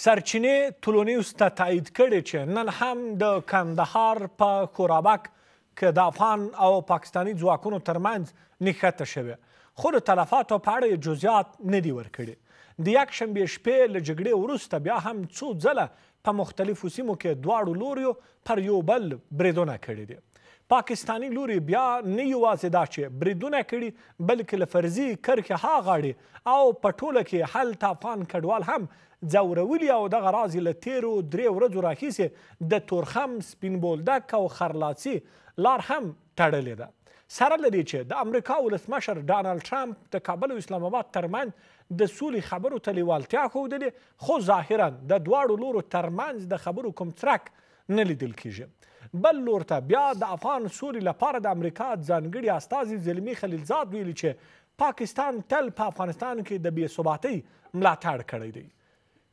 سرچینې ټولنیوز ته تایید کړي چې نن هم د کندهار په کورابک کې د افغان او پاکستاني ځواکونو ترمنځ نښته شوې، خو د تلفاتو په اړه جزیات نه دي ورکړي. د یکشنبې شپې له جګړې وروسته بیا هم څو ځله په مختلفو سیمو کې دواړو لوریو پر یو بل بریدونه کړي دي. پاکستاني لوري بیا نه یوازې دا چې بریدونه کړي، بلکې له فرضي کرښې هاغاړي او په ټوله کې هلته افغان کډوال هم ځورولي او دغه راز یې له تېرو 3 ورځو راهیسې د تورخم، سپین بولدک او خرلاڅي لار هم تړلې ده. سره له دې چې د امریکا ولسمشر ډانلډ ټرمپ د کابل او اسلام آباد ترمنځ د سولې خبرو ته لیوالتیا ښودلې، خو ظاهرا د دواړو لورو ترمنځ د خبرو کوم څرک نه لیدل کیږي. بل لور ته بیا د افغان سولې لپاره د امریکا ځانګړي استازي زلمي خلیلزاد ویلي چې پاکستان تل په افغانستان کې د بې ثباتۍ ملاتړ کړی دی.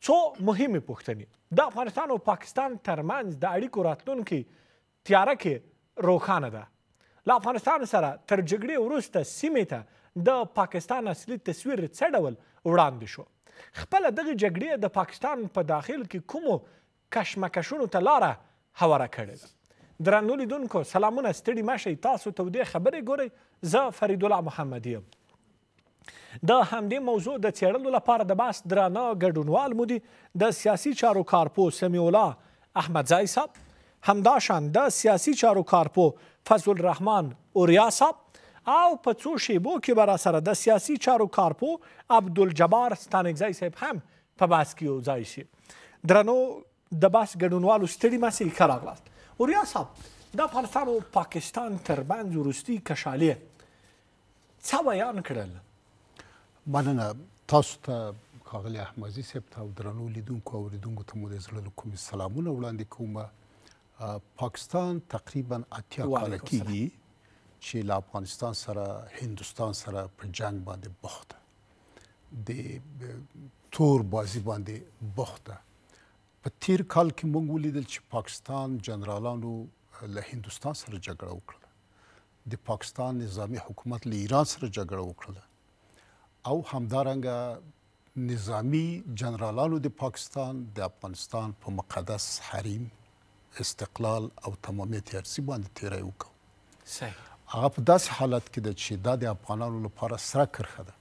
څو مهمې پوښتنې د افغانستان او پاکستان ترمنځ د اړیکو راتلونکي تیاره کې روښانه ده. له افغانستان سره تر جګړې وروسته سیمې ته د پاکستان اصلي تصویر څه ډول وړاندې شو؟ خپله دغې جګړې د پاکستان په داخل کې کومو کشمکشونو ته لاره هواره کړې ده؟ درنو لیدونکو سلامونه، ستړي مه شئ، تاسو تودې خبرې ګورئ. زه فریدالله محمدي یم. د همدې موضوع د څېړلو لپاره د بحث درانه ګډونوال مو دي د سیاسي چارو کارپو سمیع الله احمدزی صاحب، همداشان د سیاسي چارو کارپو فضل الرحمن اوریا صاحب، او په څو شیبو کې به راسره د سیاسي چارو کارپو عبدالجبار ستانکزی صاحب هم په بحث کې یوځای شي. درنو د بحث ګډونوالو ستړي مه شئ، ښه راغلاست. اوریا صاحب، د افغانستان او پاکستان ترمنځ وروستي کشالې څه بیان کړل؟ مننه تاسو ته ښاغلی احمدزي صاحب ته او درنو لیدونکو او اورېدونکو ته مو د زړه له کومې سلامونه وړاندې کوم. پاکستان تقریبا 80 کاله کېږي چې له افغانستان سره هندوستان سره په جنګ باندې بوخته، د تور بازي باندې بوخته. په تیر کال کې موږ ولیدل چې پاکستان جنرالانو له هندوستان سره جګړه وکړله، د پاکستان نظامي حکومت له ایران سره جګړه وکړله، او همدارنګه نظامی جنرالانو د پاکستان د افغانستان په مقدس حریم، استقلال او تمامیت ارضي باندې تیری وکړ. هغه په داسې حالت کې ده چې دا د افغانانو لپاره سره کرښه ده،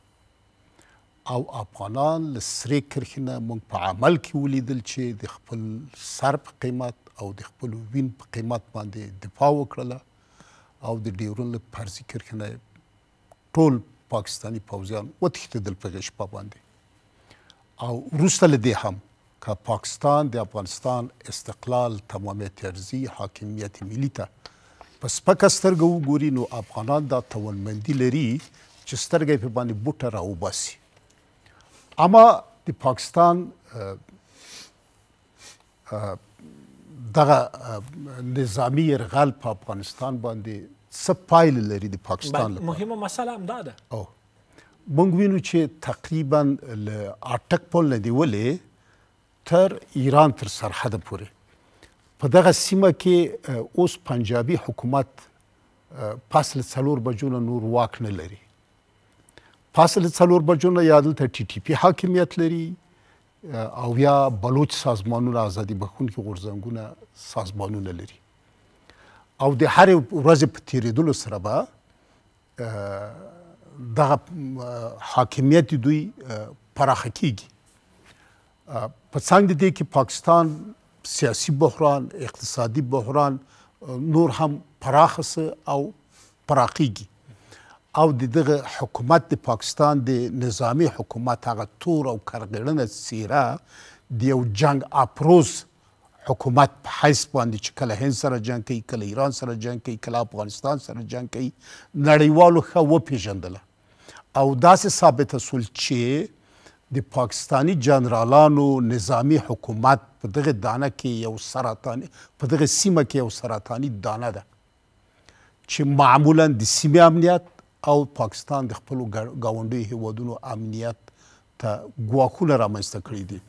او افغانان له سرې کرښې نه موږ په عمل کې ولیدل چې د خپل سر په قیمت او د خپل وین په قیمت باندې دفاع وکړله، او د ډیورن له فرضي کرښې نه ټول پاکستانی پوځیان وتښتېدل په هغې شپه باندې. او وروسته له دې هم که پاکستان د افغانستان استقلال، تمامیت ارضي، حاکمیت ملي ته په سپکه سترګه وګوري، نو افغانان دا توانمندي لري چې سترګه یې په باندې بوټه راوباسي. اما د پاکستان دغه نظامي یرغل په افغانستان باندې څه پایله لري د پاکستان لپاره؟ مهمه مسله هم دا ده. موږ وینو چې تقریبا له اټک پل نه نیولې تر ایران تر سرحده پورې په دغه سیمه کې اوس پنجابي حکومت پس له 4 بجو نه نور واک نه لري. پس له 4 بجو نه یا دلته ټي ټي پي حاکمیت لري، او یا بلوچ سازمانونه، ازادي بخښونکي غورځنګونه سازمانونه لري، او د هرې ورځې په تېرېدلو سره به دغه حاکمیت دوی پراخه کیږي. په څنګ د دې کې پاکستان سیاسي بحران، اقتصادي بحران نور هم پراخه سه او پراخیږي، او د دغه حکومت د پاکستان د نظامی حکومت هغه تور او کرغړنه څیره د یو جنگ افروز حکومت په حیث باندې چې کله هند سره جنګ کوي، کله ایران سره جنګ کوي، کله افغانستان سره جنګ کوي، نړیوالو ښه وپېژندله، او داسې ثابته سول چې د پاکستانی جنرالانو نظامی حکومت په دغه دانه کې یو سرطاني، په دغه سیمه کې یو سرطاني دانه ده چې معمولا د سیمې امنیت او پاکستان د خپلو ګاونډیو هیوادونو امنیت ته ګواښونه رامنځته کړي دي.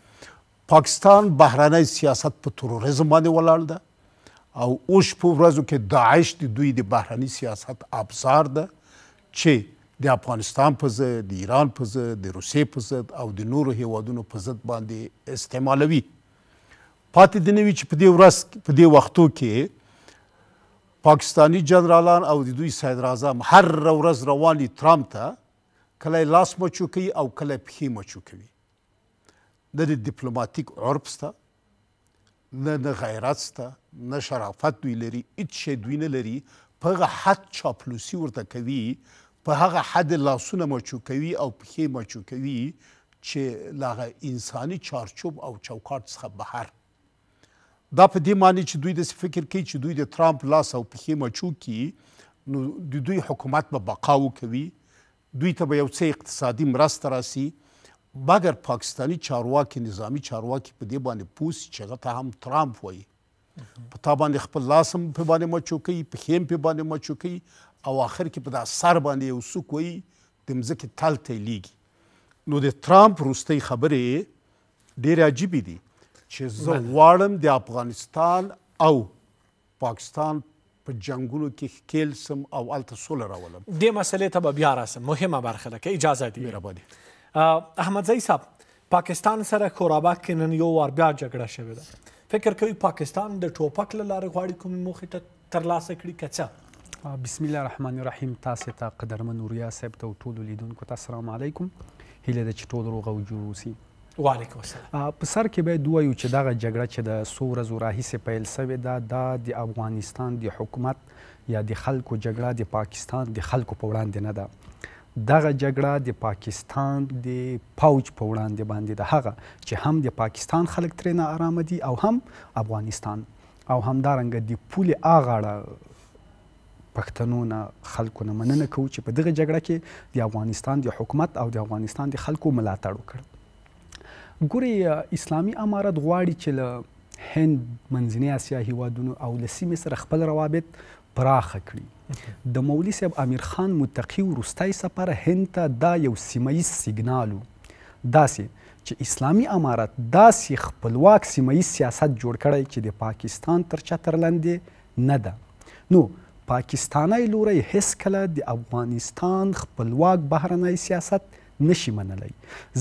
پاکستان بهرنی سیاست په تروریزم باندې ولاړ ده، او اوس په ورځو کې داعش د دوی د بهرني سیاست ابزار ده چې د افغانستان په ضد، د ایران په ضد، د روسیې په ضد او د نورو هیوادونو په ضد باندې استعمالوي. پاتې د نه وي چې په دې وختو کې پاکستاني جنرالان او د دوی صدر اعظم هر ورځ روان دي ټرمپ ته، کله یې لاس مچو کوي او کله یې پښې مچو کوي. نه د ډیپلوماتیک عرف شته، نه غیرت شته، نه شرافت دوی لري، هېڅ شی دوی نه لري. په هغه حد چاپلوسي ورته کوي، په هغه حد لاسونه مچو کوي او پښې مچو کوي چې له هغه انساني چارچوب او چوکاټ څخه بهر. دا په دې معنی چې دوی داسې فکر کوي چې دوی د ټرمپ لاس او پښې مچو کړي نو د دوی حکومت به بقا وکوي، دوی ته به یو څه اقتصادي مرسته راسي. مګر پاکستاني چارواکي، نظامي چارواکي په دې باندې پوه سي چې هغه ته هم ټرمپ وایي، په تا باندې خپل لاس هم په باندې مچو کوي، پښې هم په باندې مچو کوي او آخر کې په دا سر باندې یو څوک وایي د مځکې تل ته یې لیږي. نو د ټرمپ وروستۍ خبرې ډېرې عجیبې دي چې زه غواړم د افغانستان او پاکستان په جنګونو کې ښکېل سم او هلته سوله راولم. دې مسئلې ته به بیا راسم، مهمه برخه ده که اجازه دي. مهرباني. احمدزی صاحب، پاکستان سره خورابک کې نن یو وار بیا جګړه شوې ده. فکر کوي پاکستان د ټوپک له لارې غواړي کومې موخې ته ترلاسه کړي که څه؟ بسم الله الرحمن الرحیم. تاسې ته قدرمن نوریا صاحب ته او ټولو لیدونکو ته السلام علیکم. هیله ده چې ټول روغ او جوړ اوسي. وعلیکم السلام. په سر کې باید ووایو چې دغه جګړه چې د څو ورځو راهیسې پیل سوې ده، دا د افغانستان د حکومت یا د خلکو جګړه د پاکستان د خلکو په وړاندې نه ده. دغه جګړه د پاکستان د پوج په وړاندې باندې ده، هغه چې هم د پاکستان خلک ترې نه ارامه دي او هم افغانستان، او همدارنګه د پولې اغاړه پښتنو نه خلکو نه مننه کوو چې په دغه جګړه کې د افغانستان د حکومت او د افغانستان د خلکو ملاتړ وکړ. ګورې، اسلامي امارت غواړي چې له هند، منځنۍ اسیا هیوادونو او له سیمې سره خپل روابط پراخه کړي. د مولوي صاحب امیر خان متقي وروستی سفر هند ته دا یو سیمهیز سیګنال و، داسې چې اسلامي امارت داسې خپلواک سیمهیز سیاست جوړ کړی چې د پاکستان تر چتر لاندې نه ده. نو پاکستانی لوری هیڅکله د افغانستان خپلواک بهرنی سیاست نشي منلی،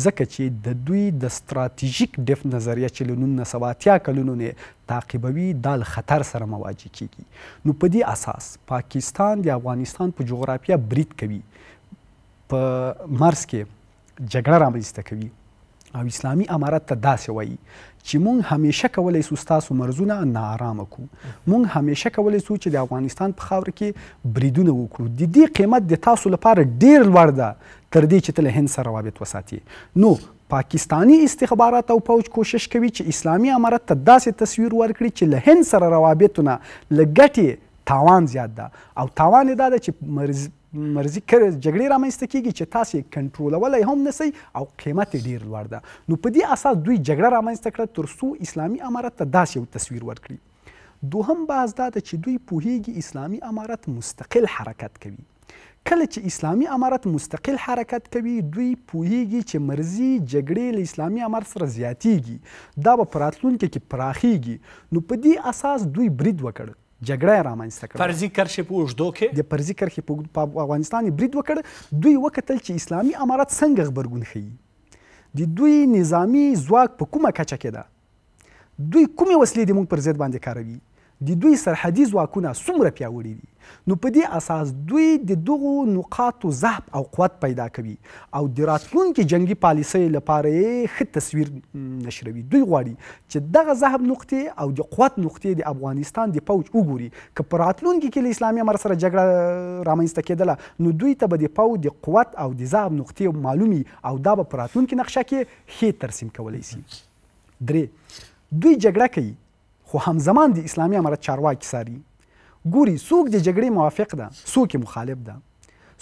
ځکه چې د دوی د ستراتیژیک ډیف نظریه چې له 1980 کلونو نه تعقیبوي دا له خطر سره مواجه کیږي. نو په دې اساس پاکستان د افغانستان په جغرافیه برید کوي، په مرز کې جګړه رامنځته کوي او اسلامي امارت ته داسې وایي چې مونږ همیشه کولی سو ستاسو مرزونه ناارامه کړو، مونږ همیشه کولی سو چې د افغانستان په خاوره کې بریدونه وکړو، د دې قیمت د تاسو لپاره ډیر لوړ ده تر دې چې ته له هند سره روابط وساتي. نو پاکستانی استخبارات او پوج کوشش کوي چې اسلامي امارت ته داسې تصویر ورکړي چې له هند سره روابطونه له ګټې تاوان زیات ده، او تاوان یې دا ده چې مرزي جګړې رامنځته کیږي چې تاسو یې کنټرولولی هم نسئ او قیمت یې ډېر لوړ ده. نو په دې اساس دوی جګړه رامنځته کړه تر څو اسلامي امارت ته داسې یو تصویر ورکړي. دوهم بحث دا ده چې دوی پوهیږي اسلامي امارت مستقل حرکت کوي. کله چې اسلامي امارت مستقل حرکت کوي، دوی پوهیږي چې مرزي جګړې له اسلامي امارت سره زیاتیږي، دا به په راتلونکي کې پراخیږي. نو په دې اساس دوی برید وکړ، جګړه یې رامنځته کړه. فرضي کرښې په اوږدو کې د فرضي کرښې په افغانستان یې برید وکړ. دوی وکتل چې اسلامي امارت څنګه غبرګون ښیي، د دوی نظامي ځواک په کومه کچه کې ده، دوی کومې وسلې د موږ پر ضد باندې کاروي، د دوی سرحدي ځواکونه څومره پیاوړي دي. نو په دې اساس دوی د دغو نقاطو ضعف او قوت پیدا کوي او د راتلونکي جنګي پالیسۍ لپاره یې ښه تصویر نشروي. دوی غواړي چې دغه ضعف نقطې او د قوت نقطې د افغانستان د پوج وګوري، که په راتلونکي کې له اسلامي امارت سره جګړه رامنځته کېدله نو دوی ته به د پوج د قوت او د ضعف نقطې معلومي او دا به په راتلونکي نقشه کې ښې ترسیم کولی سي. درې، دوی جګړه کوي خو همزمان د اسلامي امارت چارواکي څاري، ګوري څوک د جګړې موافق ده، څوک یې مخالف ده،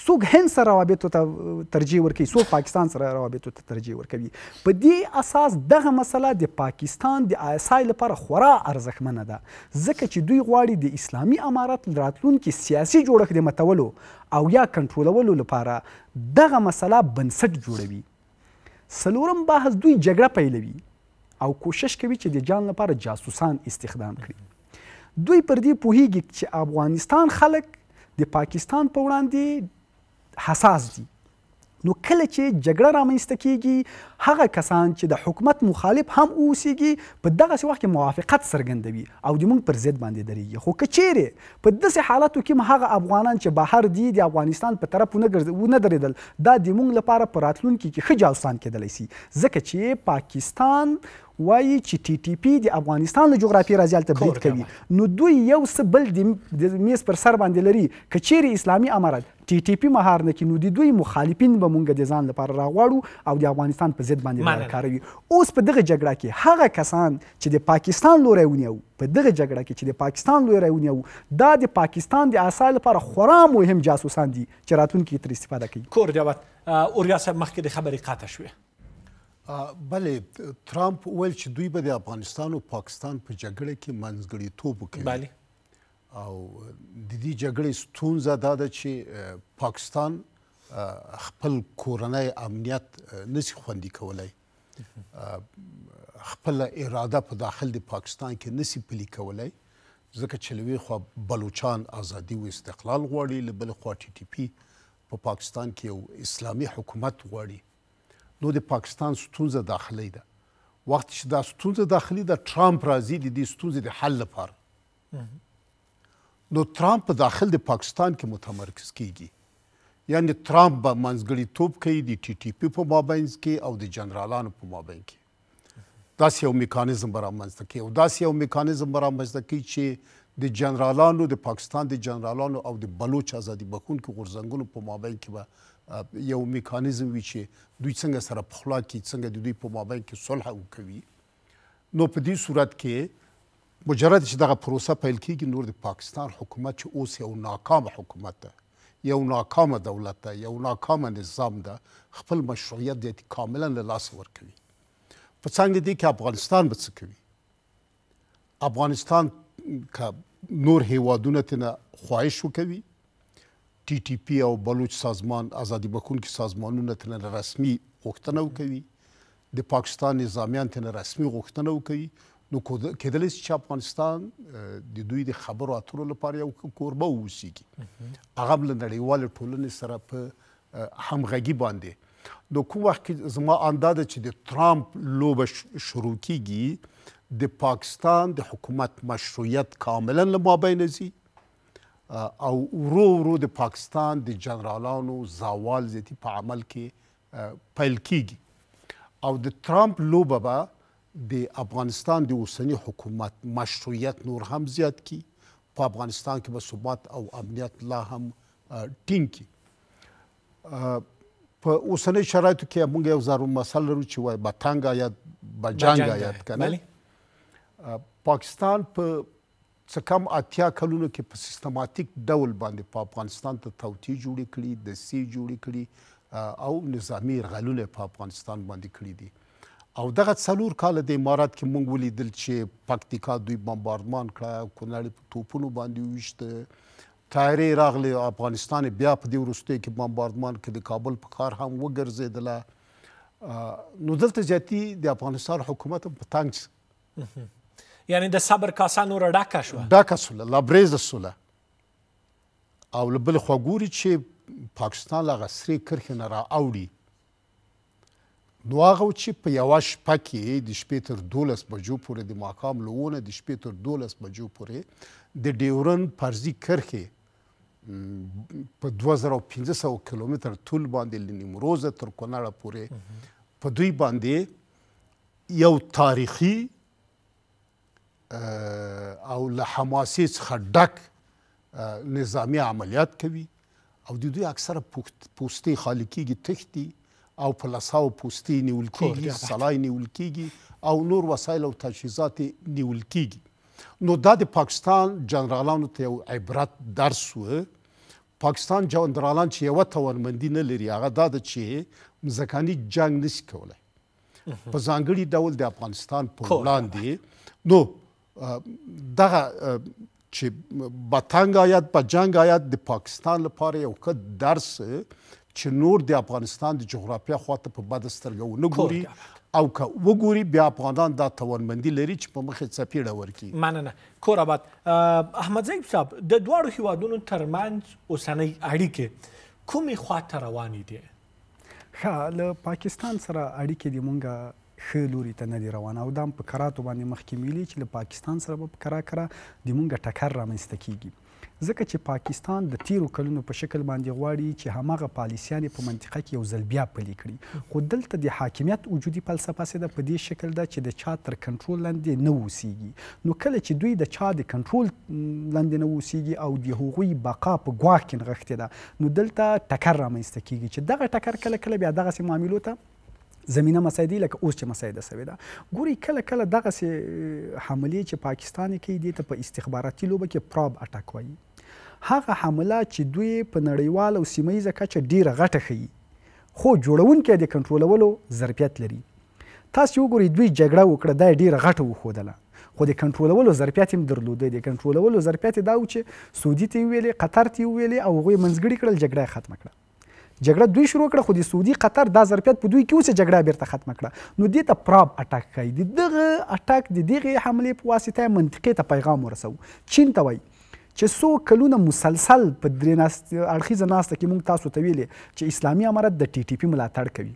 څوک هند سره روابطو ته ترجیح ورکوي، څوک پاکستان سره روابطو ته ترجیح ورکوي. په دې اساس دغه مسله د پاکستان د ISI لپاره خورا ارزښتمنه ده، ځکه چې دوی غواړي د اسلامي امارت راتلونکي سیاسي جوړښت د متولو او یا کنټرولولو لپاره دغه مسله بنسټ جوړوي. څلورم بحث، دوی جګړه پیلوي او کوشش کوي چې د جان لپاره جاسوسان استخدام کړي. دوی پر دې پوهیږي چې افغانستان خلک د پاکستان په وړاندې حساس دي. نو کله چې جګړه رامنځته کیږي هغه کسان چې د حکومت مخالف هم اوسیږي په دغسې وخت کې موافقت څرګندوي او د موږ پر ضد باندې درېږي. خو که چیرې په داسې حالاتو کې هغه افغانان چې بهر دي د افغانستان په طرف ونه درېدل دا د موږ لپاره په راتلونکي کې ښه جاسوسان کېدلی سي، ځکه چې پاکستان وایي چې ټي ټي پی د افغانستان له جغرافیې راځي هلته برید کوي. نو دوی یو څه بل د میز پر سر باندې لري. که چیرې اسلامي امارت ټي ټي پی مهار نه کړي نو د دوی مخالفین به موږ د ځان لپاره راغواړو او د افغانستان په ضد باندې لاره کاروي. اوس په دغه جګړه کې هغه کسان چې د پاکستان لوری ونیو په دغه جګړه کې چې د پاکستان لوری ونیو دا د پاکستان د اسای لپاره خورا مهم جاسوسان دي چې راتلونکي ترې استفاده کوي. کور جواد اوریا صاحب مخکې د خبرې قاطع شوې. بله ترامپ ویل چې دوی به د افغانستان او پاکستان په جګړه کې منځګړیتوب وکوي. او د دې جګړې ستونزه دا ده چې پاکستان خپل کورنی امنیت نشي خوندي کولی، خپل اراده په داخل د پاکستان کې نشي پلي کولی، ځکه چې له یوې خوا بلوچان ازادي او استقلال غواړي، له بلې خوا ټي ټي پی په پاکستان کې یو اسلامي حکومت غواړي. نو د پاکستان ستونزه داخلي ده. وخت چې دا ستونزه داخلي ده ټرامپ راځي د دې ستونزې د حل لپاره. نو ترامپ په داخل د پاکستان کې متمرکز کیږي، یعنی ترامپ به منځګړیتوب کوي د ټي ټي پی په مابینځ کې او د جنرالانو په مابین کې. داسې یو میکانیزم به رامنځته کوي او داسې یو میکانیزم به رامنځته کوي چې د جنرالانو د پاکستان د جنرالانو او د بلوچ ازادي بخښونکو غورځنګونو په مابین کې به یو میکانیزم وي چې دوی څنګه سره پخلا کړي، څنګه د دوی په مابین کې صلح وکوي. نو په دې صورت کې مجرد چې دغه پروسه پیل کیږي نور د پاکستان حکومت چې اوس یو ناکامه حکومت ده، یو ناکامه دولت ده، یو ناکامه نظام ده، خپل مشروعیت د کاملا له لاسه ورکوي. په څنګ دې کې افغانستان به څه کوي؟ افغانستان که نور هیوادونه ترنه خواهش وکوي، ټي ټي پی او بلوچ سازمان ازادي بخښونکي سازمانونه ترنه رسمي غوښتنه وکوي، د پاکستان نظامیان ترنه رسمي غوښتنه وکوي، نو کېدلی شي چې افغانستان د دوی د خبرو اترو لپاره یو کوربه واوسیږي، هغه هم له نړیوالې ټولنې سره په همغږي باندې. نو کوم وخت کې زما اندازه چې د ترامپ لوبه شروع کیږي د پاکستان د حکومت مشروعیت کاملا له مابینه ځي او ورو ورو د پاکستان د جنرالانو زوال زیاتي په عمل کې پیل کیږي او د ترامپ لوبه به د افغانستان د اوسني حکومت مشروعیت نور هم زیات کی، په افغانستان کې به ثبات او امنیت لا هم ټینګ کی. په اوسنۍ شرایطو کې موږ یو ضرور مسله لرو چې وایي بتنګ آیت بجنګ آیت کنه. پاکستان په څه کم 80 کلونو کې په سیستماتیک ډول باندې په افغانستان ته توطیې جوړې کړي، دسیسې جوړې کړي او نظامي یرغلونه په افغانستان باندې کړي دي. او دغه 4 کاله د امارات کې موږ ولیدل چې پکتیکا دوی بمباردمان کړه، کونړ په توپونو باندې وویشته، طیارې راغلې افغانستان بیا په دې وروستیو کې بمباردمان کې د کابل په ښار هم وګرځېدله. نو دلته زیاتي د افغانستان حکومت هم په تنګ شو، یعنی د صبر کاسه نوره ډکه شوه، ډکه سوله، لبریزه سوله. او له بلې خوا ګوري چې پاکستان له هغه سرې کرښې نه رااوړي، نو هغه چې په یوه شپه کې د شپې تر 12 بجو پورې د ماښام له 9 د شپې تر 12 بجو پورې د ډیورنډ فرضي کرښې په 2500 کیلومتر طول باندې له نیمروزه تر کونړه پورې په دوی باندې یو تاریخي او له حماسې څخه ډک نظامي عملیات کوي او د دوی اکثره پوستې خالي کېږي، تښتي او په لساو پوستې نیول کېږي، سلای نیول کېږي او نور وسایل او تجهیزات نیول کېږي. نو دا د پاکستان جنرالانو ته یو عبرت درس و. پاکستان جنرالان چې یوه توانمندي نه لري هغه دا ده چې مځکاني جنګ نشي کولی په ځانګړي ډول د افغانستان په وړاندې. نو دغه چې بتنګ آیت بجنګ آیت د پاکستان لپاره یو ښه درس چې نور د افغانستان د جغرافیه خواته په بده سترګه ونه ګوري او که وګوري بیا افغانان دا توانمندي لري چې په مخې څپېړه ورکړي. مننه. کور آباد. احمد ضیف صاحب، د دواړو هیوادونو ترمنځ اوسنۍ اړیکې کومې خواته روانې دي؟ ښه له پاکستان سره اړیکې د مونږ ښه لوري ته نه دي روانه او دا هم په کراتو باندې مخکې ویلي چې له پاکستان سره به په کرا د مونږ ټکر رامنځته کیږي ځکه چې پاکستان د تیرو کلونو په شکل باندې غواړي چې هماغه پالیسیانې په منطقه کې یو ځل بیا پلي کړي خو دلته د حاکمیت وجودي فلسفه څه ده په دې شکل ده چې د چا تر کنټرول لاندې نه اوسیږي نو کله چې دوی د چا د کنټرول لاندې نه اوسیږي او د هغوی بقا په ګواښ کې نغښتې ده نو دلته ټکر رامنځته کیږي چې دغه ټکر کله کله بیا دغسې معاملو ته زمینه مسایدې لکه اوس چې مسایده سوې ده ګوري کله کله دغسې حملې چې پاکستان کوي دې ته په استخباراتي لوبه کې پراب اټک وایي هغه حمله چې دوی په نړیوال او سیمه ییزه کچه ډیره غټه ښیي خو جوړونکی د کنټرولولو ظرفیت لري تاسې وګورئ دوی جګړه وکړه دا یې ډیره غټه وښودله خو د کنټرولولو ظرفیت هم درلوده د کنټرولولو ظرفیت یې دا و چې سعودي ته یې وویلې قطر ته یې وویلې او هغوی منځګړي کړل جګړه یې ختمه کړه جګړه دوی شروع کړه خو د سعودي قطر دا ظرفیت په دوی کې اوس جګړه بیرته ختمه کړه نو دې ته پراب اټک کوي د دغه اټک د دغې حملې په واسطه یې منطقې ته پیغام ورسوو چین ته وایي چې څو کلونه مسلسل په درې اړخیزه ناسته کې موږ تاسو ته ویلې چې اسلامي امارت د ټي ټي پي ملاتړ کوي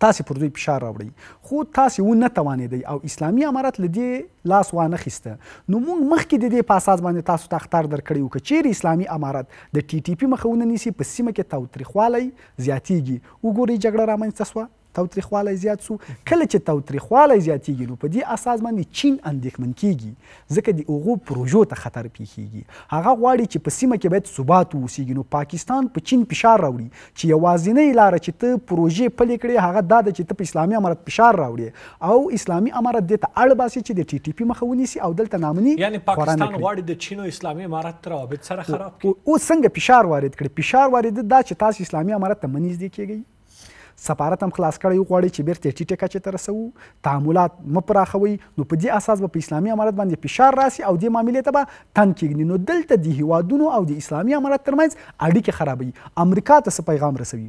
تاسې پر دوی فشار راوړئ خو تاسې ونه توانېدئ او اسلامي امارت له دې لاس وانخیسته نو موږ مخکې د دې په اساس باندې تاسو ته اخطار درکړی و که چیرې اسلامي امارت د ټي ټي پي مخه ونه نیسي په سیمه کې تاوتریخوالی زیاتیږي وګورئ جګړه رامنځته سوه تاوتریخوالی زیات سو کله چې تاوتریخوالی زیاتیږي نو په دې اساس باندې چین اندېښمن کیږي ځکه د هغو پروژو ته خطر پیښیږي هغه غواړي چې په سیمه کې باید ثبات واوسیږي نو پاکستان په چین فشار راوړي چې یوازینۍ لاره چې ته پروژې پلې کړې هغه دا ده چې ته په اسلامي امارت فشار راوړې او اسلامي امارت دې ته اړ باسي چې د ټي ټي پي مخه ونیسي او دلته نامني یعنی پاکستان غواړي د چین او اسلامي امارت روابط سره خراب کړي اوس څنګه فشار وارد کړي فشار وارد دا چې تاسو اسلامي امارت ته منځ کېږئ سفارت هم خلاص کړی غواړي چې بیرته ټیټه کچې ته رسوو تعاملات مه پراخوئ نو په دې اساس به په اسلامي امارت باندې فشار راسي او دې معاملې ته به تن کېږدي نو دلته د هیوادونو او د اسلامي امارت ترمنځ اړیکې خرابوي امریکا ته څه پیغام رسوي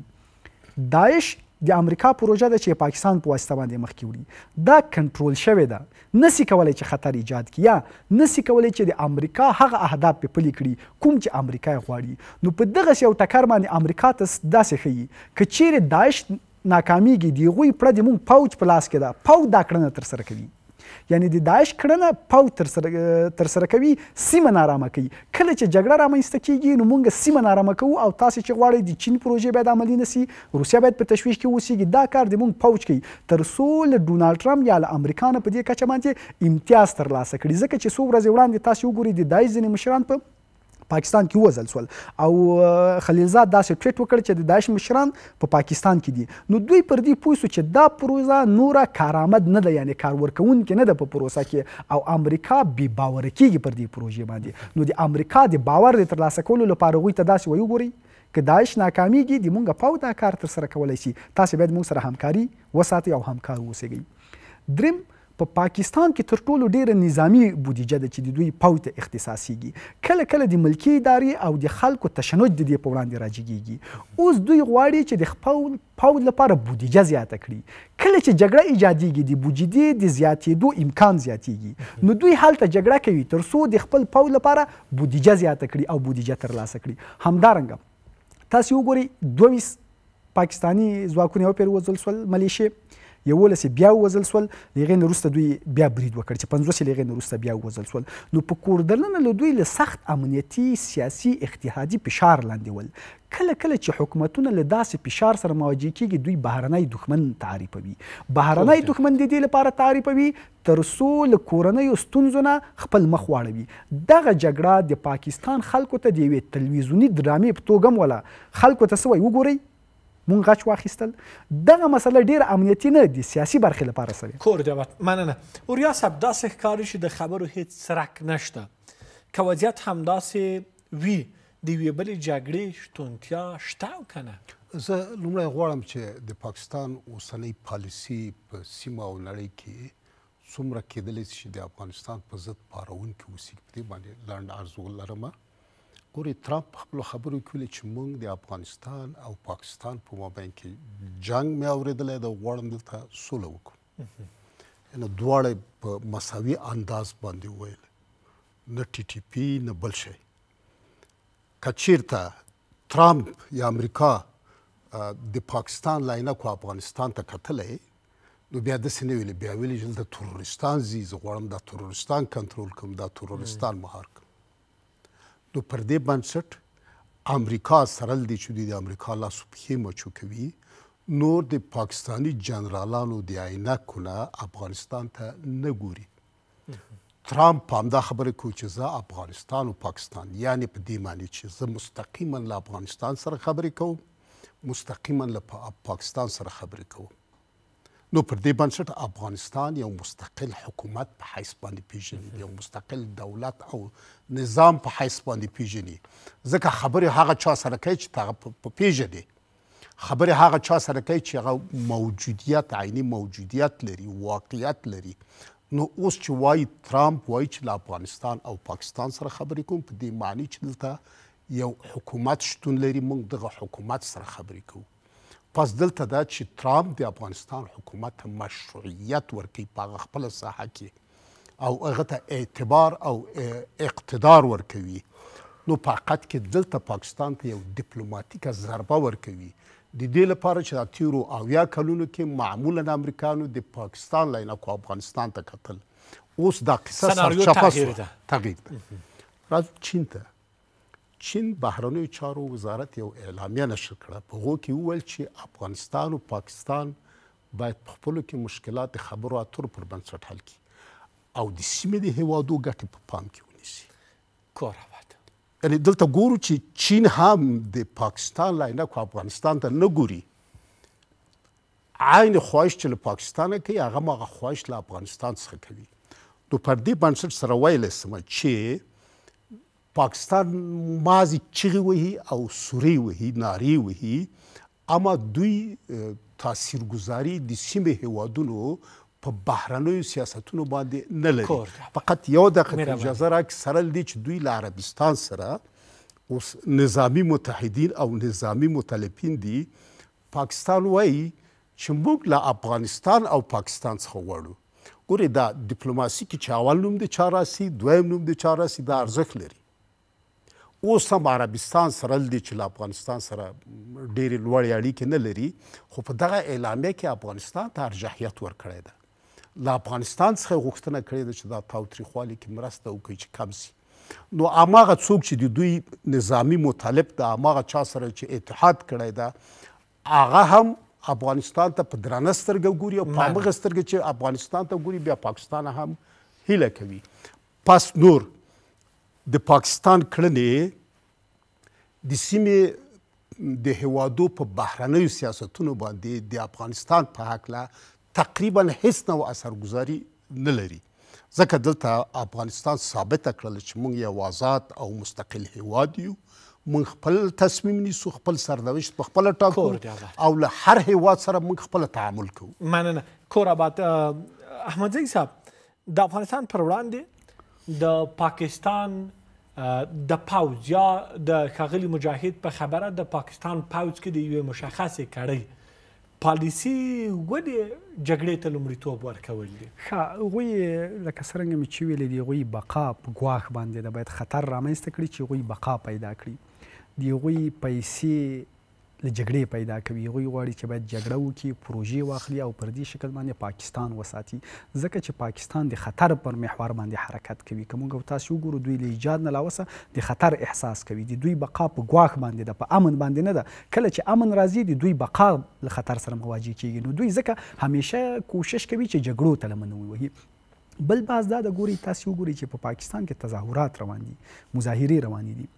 داعش د امریکا پروژه ده چې پاکستان په واسطه باندې مخکې وړي دا کنټرول شوې ده نسی کولی چې خطر ایجاد کړي یا نسی کولی چې د امریکا هغه اهداف پې پلي کړي کوم چې امریکا یې غواړي نو په دغسې یو ټکر باندې امریکا ته داسې ښیي که چیرې داعش ناکامیږي د هغوی پړه د موږ پوج په لاس کې ده پوج دا کړنه ترسره کوي یعنی د داعش کړنه پوج ترسره کوي سیمه نارامه کوي کله چې جګړه رامنځته کیږي نو موږ سیمه نارامه کوو او تاسې چې غواړئ د چین پروژې باید عملي نسي روسیه باید په تشویش کې اوسیږي دا کار د موږ پوج کوي تر څو له ډونالډ ټرمپ یا له امریکا نه په دې کچه باندې امتیاز ترلاسه کړي ځکه چې څو ورځې وړاندې تاسې وګورئ د داعش ځینې مشران په پاکستان کې ووژل سول او خلیلزاد داسې ټویټ وکړ چې د داعش مشران په پاکستان کې دي نو دوی پر دې پوه سو چې دا پروژه نوره کارآمد نه ده یعنی کار ورکوونکې نه ده په پروسه کې او امریکا بې باوره کېږي پر دې پروژې باندې نو د امریکا د باور د ترلاسه کولو لپاره هغوی ته داسې وایي وګورئ که داعش ناکامیږي د مونږ پاو دا کار ترسره کولی شي تاسې باید مونږ سره همکاري وساتئ او همکار اوسئ دریم په پاکستان کې تر ټولو ډیره نظامی بودیجه ده چې د دوی پوځ ته اختصاصیږي کله کله د ملکي ادارې او د خلکو تشنج د دې په وړاندې راجګیږي اوس دوی غواړي چې د خپل پوځ لپاره بودیجه زیاته کړي کله چې جګړه ایجادیږي د بودیجې د زیاتېدو امکان زیاتیږي نو دوی هلته جګړه کوي تر څو د خپل پوځ لپاره بودیجه زیاته کړي او بودیجه ترلاسه کړي همدارنګه تاسې وګورئ 22 پاکستانی ځواکونه یو پیر وژل سول ملیشې 11 بیا ووژل سول له هغې نه وروسته دوی بیا برید وکړ چې 50 له هغې نه وروسته بیا ووژل سول نو په کوردلنه له دوی له سخت امنیتي سیاسي اقتصادي فشار لاندې ول کله کله چې حکومتونه له داسې فشار سره مواجه کیږي دوی بهرنی دښمن تعریفوي بهرنی دښمن د دې لپاره تعریفوي تر څو له کورنیو ستونزو نه خپل مخ واړوي دغه جګړه د پاکستان خلکو ته د یوې تلویزیوني ډرامې په توګه هم وله خلکو ته څه وایي وګورئ مونږ غچ واخیستل دغه مسله ډیره امنیتي نه د سیاسي برخې لپاره سوې کور جواب مننه اوریا صاحب داسې ښکاري چې د خبرو هیڅ څرک نشته که وضعیت همداسې وي د یوې بلې جګړې شتونتیا شته او که نه زه لومړی غواړم چې د پاکستان اوسنۍ پالیسي په سیمه او نړۍ کې څومره کیدلی شي چې د افغانستان په ضد پارونکي اوسي په دې باندې لنډ عرض ولرم ګورې ترامپ په خپلو خبرو کې ویلي چې موږ د افغانستان او پاکستان په مابین کې جنګ مې اورېدلی ده غواړم دلته سوله وکړو نو دواړه په مساوي انداز باندې وویل نه ټي ټي پي نه بل شی که چېرته ترامپ یا امریکا د پاکستان له عینکو افغانستان ته کتلی نو بیا داسې نه ویلې، بیا ویلې چې دلته ترورستان ځي، زه غواړم دا ترورستان کنټرول کړم، دا ترورستان مهار کړم. نو پر دې بنسټ امریکا سره دی چې دوی د امریکا لاسو پښې مچو کوي، نور د پاکستاني جنرالانو د عینکو نه افغانستان ته نه ګوري. ترامپ په همدا خبره کوي چې زه افغانستان او پاکستان، یعنې په دې معنی چې زه مستقیما له افغانستان سره خبرې کوم، مستقیما له پاکستان سره خبرې کوم. نو پر دې بنسټ افغانستان یو مستقل حکومت په حیث باندې پیژني، یو مستقل دولت او نظام په حیث باندې پیژني. ځکه خبرې هغه چا سره کوي چې هغه پیژني، خبرې هغه چا سره کوي چې هغه موجودیت، عیني موجودیت لري، واقعیت لري. نو اوس چې وایي ترامپ وایي چې له افغانستان او پاکستان سره خبرې کوم، په دې معنی چې دلته یو حکومت شتون لري، موږ دغه حکومت سره خبرې کوو. پس دلته دا چې ترامپ د افغانستان حکومت ته مشروعیت ورکوي په هغه خپله ساحه کې او هغه ته اعتبار او اقتدار ورکوي، نو په حقیقت کې دلته پاکستان ته یو ډیپلوماتیکه ضربه ورکوي د دې لپاره چې دا تیرو 80 کلونو کې معمولا امریکایانو د پاکستان له عینکو افغانستان ته کتل، اوس دا قصه سرچپه شوه، تغییر ده. راځو چین ته. چین بهرنیو چارو وزارت یو اعلامیه نشر کړه، په هغو کې وویل چې افغانستان او پاکستان باید په خپلو کې مشکلات د خبرو اترو پر بنسټ حل کړي او د سیمې د هیوادو ګټې په پام کې ونیسي. یعنې دلته ګورو چې چین هم د پاکستان له عینکو افغانستان ته نه ګوري، عین خواهش چې له پاکستانه کوي هغه هم هغه خواهش له افغانستان څخه کوي. نو پر دې بنسټ سره ویلی سمه چې پاکستان مازې چغې وهي او سورې وهي، نارې وهي، اما دوی تاثیرګذاري د سیمې هیوادونو په بهرنیو سیاستونو باندې نه لري. فقط یو دقیقه اجازه راکړئ، سره له دې چې دوی له عربستان سره اوس نظامي متحدین او نظامي متلفین دي، پاکستان وایي چې موږ له افغانستان او پاکستان څخه غواړو. ګورئ دا ډیپلوماسي کې چې اول نوم د چا راسي، دویم نوم د چا راسي، دا ارزښت لري. اوس هم عربستان سره دی چې له افغانستان سره ډېرې لوړې اړیکې نه لري، خو په دغه اعلامیه کې افغانستان ته ارجحیت ورکړی ده. له افغانستان څخه یې غوښتنه کړې ده چې دا تاوتریخوالي کې مرسته وکړي چې کم سي. نو هماغه څوک چې د دوی نظامي مطالب ده، هماغه چا سره چې اتحاد کړی ده، هغه هم افغانستان ته په درنه سترګه ګوري او په همغه سترګه چې افغانستان ته ګوري بیا پاکستان هم هیله کوي. پس نور د پاکستان کړنې د سیمې د هیوادو په بهرنیو سیاستونو باندې د افغانستان په هکله تقریبا هیڅ نوع اثرګذاري نه لري، ځکه دلته افغانستان ثابته کړله چې موږ یو آزاد او مستقل هیواد یو، موږ خپل تصمیم نیسو، خپل سرنوشت په خپله ټاکو او له هر هیواد سره موږ خپله تعامل کوو. مننه. کور آباد. احمدزی صاحب، د افغانستان پر وړاندې د پاکستان د پوځ یا د ښاغلي مجاهد په خبره د پاکستان پوځ کې د یوې مشخصې کړۍ پالیسي ولې جګړې ته لومړیتوب ورکول دي؟ ښه، هغوی لکه څرنګه مې چې ویلې دي، هغوی بقا په ګواښ باندې ده، باید خطر رامنځته کړي چې هغوی بقا پیدا کړي. د هغوی پیسې له جګړې پیدا کوي، هغوی غواړي چې باید جګړه وکړي، پروژې واخلي او پر دې شکل باندې پاکستان وساتي، ځکه چې پاکستان د خطر پر محور باندې حرکت کوي. که موږ تاسو وګورو، دوی له ایجاد نه لاوسه د خطر احساس کوي، د دوی بقا په ګواښ باندې ده، په امن باندې نه ده. کله چې امن راځي د دوی بقا له خطر سره مواجه کیږي، نو دوی ځکه همیشه کوشش کوي چې جګړو ته لمن ووهي. بل باز دا د ګوري، تاسو وګورئ چې په پاکستان کې تظاهرات روان دي، مظاهرې روانې دي.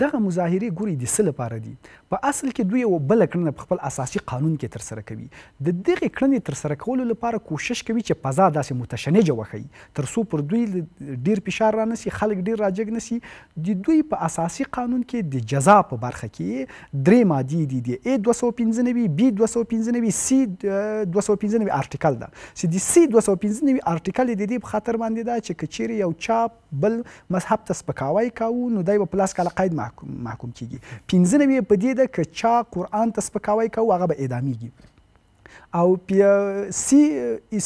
دغه مظاهرې ګوري د څه لپاره دي؟ په اصل کې دوی یوه بله کړنه په خپل اساسي قانون کې ترسره کوي. د دغې کړنې ترسره کولو لپاره کوشش کوي چې فضا داسې متشنجه وښیي تر څو پر دوی ډېر فشار رانسي، خلک ډېر راجګ نسي. د دوی په اساسي قانون کې د جزا په برخه کې 3 مادې دي، د A 295، B 295، C 295 آرټیکل ده، چې د C 295 آرټیکل د دې په خاطر باندې ده چې که چیرې یو چا بل مذهب ته سپکاوی کوو نو دی به په لاس کاله قید محکوم کیږي. 95 په دې ده که چا قرآن ته سپکاوی کوو هغه به اعدامیږي. او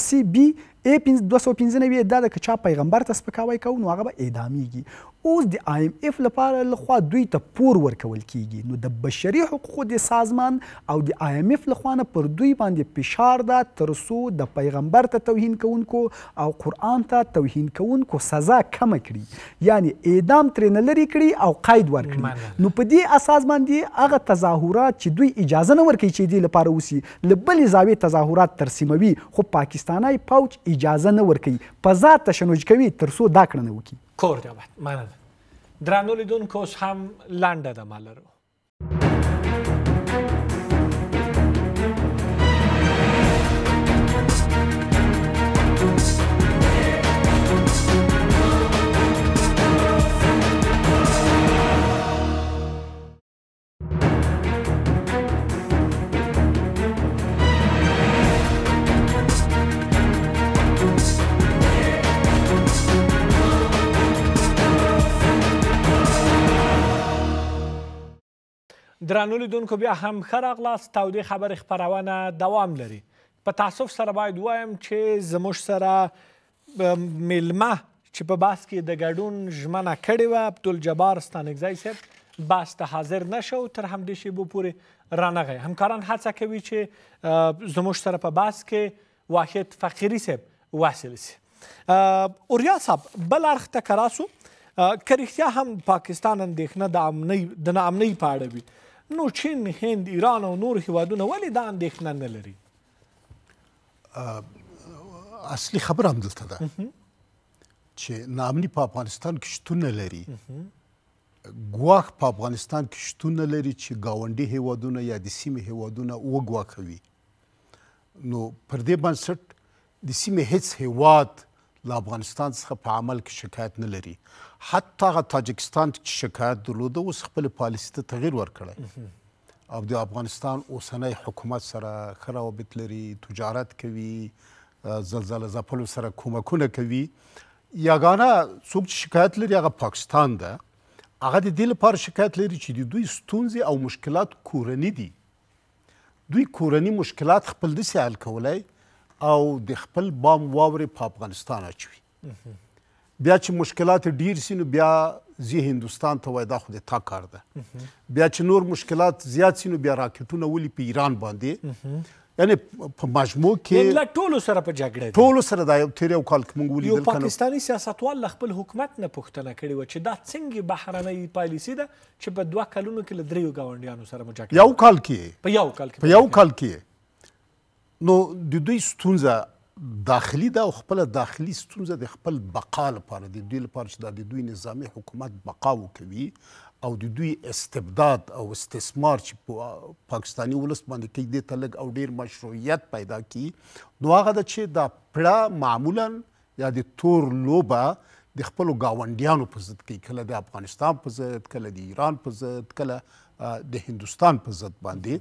سی بی A295 دا ده که چا پیغمبر ته سپکاوی کوو نو هغه به اعدامیږي. اوس د IMF لپاره لخوا دوی ته پور ورکول کیږي، نو د بشري حقوقو د سازمان او د IMF لخوا نه پر دوی باندې فشار ده تر څو د پیغمبر ته توهین کوونکو او قرآن ته توهین کوونکو سزا کمه کړي، یعنی اعدام ترېنه لرې کړي او قید ورکړي. نو په دې اساس باندې هغه تظاهرات چې دوی اجازه نه ورکوي چې دې لپاره وسي، له بلې زاویې تظاهرات ترسیموي، خو پاکستانی پوځ اجازه نه ورکوي، فضا تشنج کوي تر څو دا کړنه وکړي. کور دی آباد. مننه. درنو لیدونکو اوس هم لنډه دمه لرو. درنو لیدونکو بیا هم ښه راغلاست. تودې خبرې خپرونه دوام لري. په تاسف سره باید ووایم چې زموږ سره میلمه چې په بحث کې د ګډون ژمنه کړې وه عبدالجبار ستانکزی صاحب بحث ته حاضر نشو، تر همدې شیبو پورې رانغی. همکاران هڅه کوي چې زموږ سره په بحث کې واحد فقیري صاحب وصل سي. اوریا صاحب بل اړخ ته که راسو، که رښتیا هم پاکستان اندېښنه د ناامنۍ په اړه وي، نو چین، هند، ایران او نور هیوادونه ولې دا اندېښنه نه لري؟ اصلي خبره همدلته ده چې ناامني په افغانستان کې شتون نه لري. ګواښ په افغانستان کې شتون نه لري چې ګاونډي هیوادونه یا د سیمې هیوادونه وګواښوي. نو پر دې بنسټ د سیمې هیڅ هیواد له افغانستان څخه په عمل کې شکایت نه لري. حتی هغه تاجکستان چې شکایت درلوده اوس خپل پالیسي ته تغییر ورکړی او د افغانستان اوسنی حکومت سره ښه روابط لري، تجارت کوي، زلزله ځپلو سره کومکونه کوي. یګانه څوک چې شکایت لري هغه پاکستان ده. هغه د دې لپاره شکایت لري چې د دوی ستونزې او مشکلات کورني دي. دوی کورني مشکلات خپل داسې حل کولی او د خپل بام واورې په افغانستان اچوي. بیا چې مشکلات ډیر سي نو بیا زی هندوستان ته وای دا خو د تا کار ده. بیا چې نور مشکلات زیات سي نو بیا راکټونه ولي په ایران باندې. یعنی په مجموع کې ټولو سره په جګړه دي. ټولو سره دا تیر یو کال کې موږ ولیدل. یو پاکستاني سیاستوال له خپل حکومت نه پوښتنه کړې وه چې دا څنګه بهرنۍ پالیسي ده چې په 2 کلونو کې له 3 ګاونډیانو سره مو جګړه یو کال کې په یو کال کې نو د دوی ستونزه داخلي ده او خپل داخلي ستونزه د خپل بقا لپاره د دوی لپاره چې د دوی نظامی حکومت بقا وکوي او د دوی استبداد او استثمار چې په پاکستاني ولس باندې کوي دې ته لږ او ډیر مشروعیت پیدا کړي. نو هغه ده چې دا پړه معمولا یا د تور لوبه د خپلو ګاونډیانو په ضد کوي، کله د افغانستان په ضد، کله د ایران په ضد، کله د هندوستان په ضد باندې،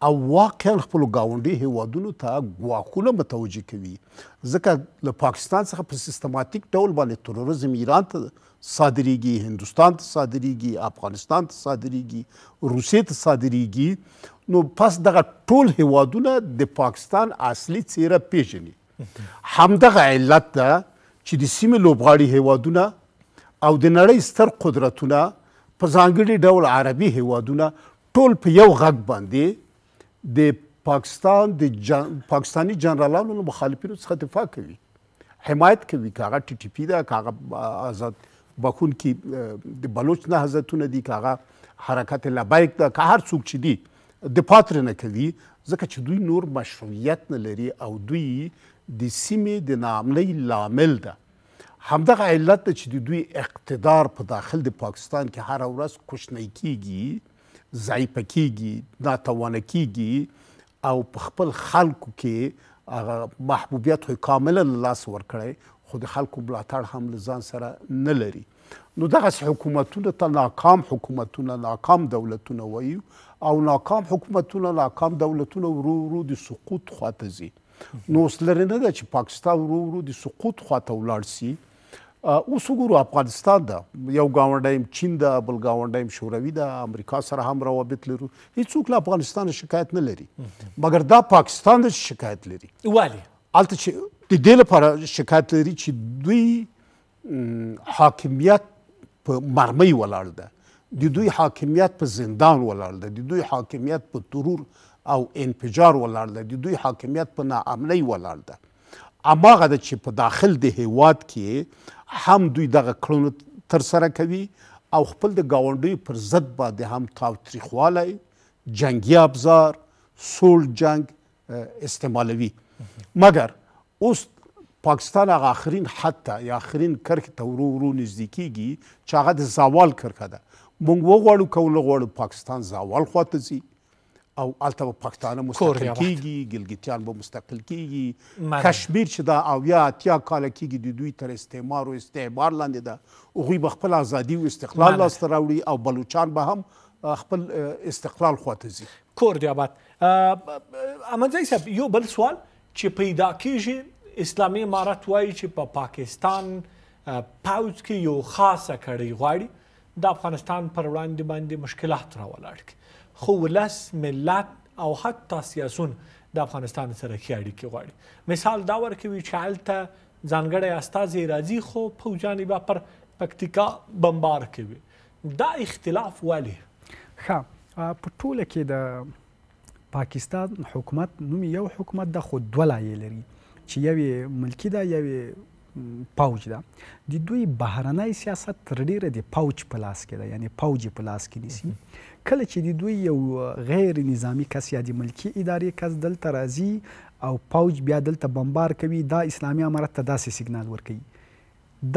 او واقعا خپلو ګاونډي هیوادونو ته ګواښونه متوجه کوي. ځکه له پاکستان څخه په سیستماتیک ډول باندې تروریزم ایران ته صادریږي، هندوستان ته صادریږي، افغانستان ته صادریږي، روسیې ته صادریږي. نو پس دغه ټول هیوادونه د پاکستان اصلي څیره پیژني. همدغه علت ده چې د سیمې لوبغاړي هیوادونه او د نړۍ ستر قدرتونه په ځانګړي ډول عربي هیوادونه ټول په یو غږ باندې د پاکستاني جنرالانو له مخالفینو څخه دفاع کوي، حمایت کوي. که هغه ټي ټي پي ده، که هغه آزاد بخونکي د بلوچ نهضتونه دي، که هغه حرکت لبیک ده، که هر څوک چې دي دفاع ترې نه کوي، ځکه چې دوی نور مشروعیت نه لري او دوی د سیمې د ناامنۍ لامل ده. همدغه علت ده چې د دوی اقتدار په داخل د پاکستان کې هره ورځ کوچنی کیږي، ضعیفه کیږي، ناتوانه کیږي او په خپل خلکو کې هغه محبوبیت خو کاملا له لاسه ورکړی، خو د خلکو ملاتړ هم له ځان سره نه لري. نو دغسې حکومتونو ته ناکام حکومتونه، ناکام دولتونه وایو او ناکام حکومتونه، ناکام دولتونه ورو ورو د سقوط خواته ځي. نو اوس لرې نه ده چې پاکستان ورو ورو د سقوط خواته ولاړ سي. اوس وګورو افغانستان ده، یو ګاونډی چین ده، بل ګاونډی شوروي ده، امریکا سره هم روابط لرو. هیڅوک له افغانستان شکایت نه لري، مګر دا پاکستان ده چې شکایت لري. ولې؟ هلته چې د دې لپاره شکایت لري چې دوی حاکمیت په مرمۍ ولاړ ده، د دوی حاکمیت په زندان ولاړ ده، د دوی حاکمیت په ترور او انفجار ولاړ ده، د دوی حاکمیت په ناامنۍ ولاړ ده. هماغه ده چې په داخل د هیواد کې هم دوی دغه کړنو ترسره کوي او خپل د ګاونډیو پر ضد باندې هم تاوتریخوالی، جنگي ابزار، سوړ جنگ استعمالوي. مګر اوس پاکستان هغه آخرین حد ته یا آخرین کرښې ته ورو ورو نږدې کیږي چې هغه د زوال کرښه ده. موږ وغواړو که ونه غواړو پاکستان زوال خواته ځي او هلته به پښتانه مستقل کیږي، ګلګتیان به مستقل کیږي، کشمیر چې دا 80 کاله کیږي د دوی تر استعمار او استعمار لاندې ده، هغوی به خپل ازادي او استقلال لاسته راوړي او بلوچان به هم خپل استقلال خواته ځي. کور دی آباد. احمدزی صاحب یو بل سوال چې پیدا کیږي، اسلامي امارت وایي چې په پاکستان پوځ کې یو خاصه کړۍ غواړي د افغانستان پر وړاندې باندې مشکلات راولاړ کړي، خو ولس، ملت او حتی سیاسون د افغانستان سره ښې اړیکې غواړي. مثال دا ورکوي چې هلته ځانګړی استازی راځي خو پوځیان به پر پکتیکا بمبار کوي. دا اختلاف ولې؟ ښه، په ټوله کې د پاکستان حکومت نوم یو حکومت ده خو دوه لایې لري چې یو ملکي ده یو پوج ده. د دوی بهرنی سیاست تر ډیره د پوج په لاس کې ده، یعنی پوج په لاس کې نیسي. کله چې د دوی یو غیر نظامی کس یا د ملکي ادارې کس دلته راځي او پوج بیا دلته بمبار کوي، دا اسلامي امارت ته داسې سیګنال ورکوي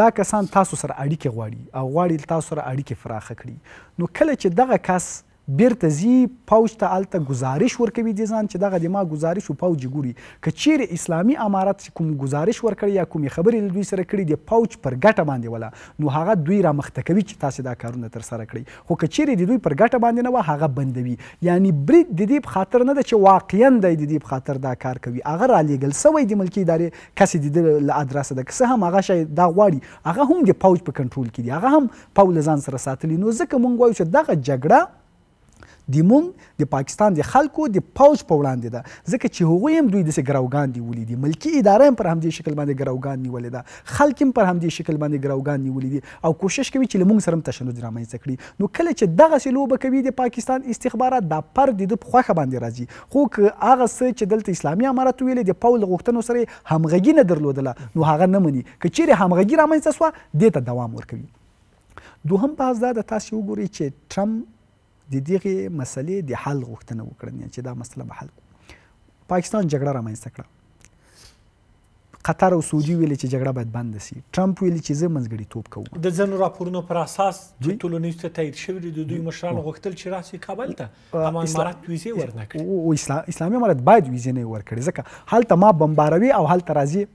دا کسان تاسو سره اړیکې غواړي او غواړي تاسو سره اړیکې فراخه کړي. نو کله چې دغه کس بیرته ځي پوج ته هلته ګزارش ورکوي د ځان چې دغه د ما ګزارش و پوج ګوري، که چیرې اسلامي امارت کوم ګزارش ورکړي یا کومې خبرې له دوی سره کړي د پوج پر ګټه باندې ولا، نو هغه دوی رامخته کوي چې تاسې دا کارونه ترسره کړئ. خو که چیرې د دوی پر ګټه باندې نه وه هغه بندوي. یعنی برید د دې په خاطر نه ده چې واقعا دی د دې په خاطر دا کار کوي، هغه رالیږل سوی د ملکي ادارې کسې د ده له ادرسه ده، که څه هم هغه شی دا غواړي هغه هم د پوج په کنټرول کې دي، هغه هم پوج له ځان سره ساتلي. نو ځکه موږ وایو چې دغه جګړه د مونږ د پاکستان د خلکو د پوج په وړاندې ده، ځکه چې هغوی هم دوی داسې ګروګان نیولي دي، ملکي اداره هم پر همدې شکل باندې ګروګان نیولې ده، خلک هم پر همدې شکل باندې ګروګان نیولي دي او کوشش کوي چې له موږ سره هم تشنج رامنځته کړي. نو کله چې دغسې لوبه کوي د پاکستان استخبارات دا پر د ده په خوښه باندې راځي، خو که هغه څه چې دلته اسلامي امارت ویلې د پوج له غوښتنو سره یې همغږي نه درلودله نو هغه نه مني، که چیرې همغږي رامنځته سوه دې ته دوام ورکوي. دوهم بحث دا ده تاسې وګورئ چې ټرمپ د دغې مسلې د حل غوښتنه وکړه چې دا مسله به حل کړو. پاکستان جګړه رامنځته کړه، قطر او سعودي ویلې چې جګړه باید بنده سي، ټرمپ ویلي چې زه منځګړیتوب کوم. د ځینو راپورونو پر اساس چې ټولنیز ته تایید شوي دي د دوی مشرانو غوښتل چې راسي کابل ته، اما امارت ویزې ورنه کړي. اسلامي امارت باید ویزې نه ورکړي ځکه هلته ما بمباروي او هلته راځي.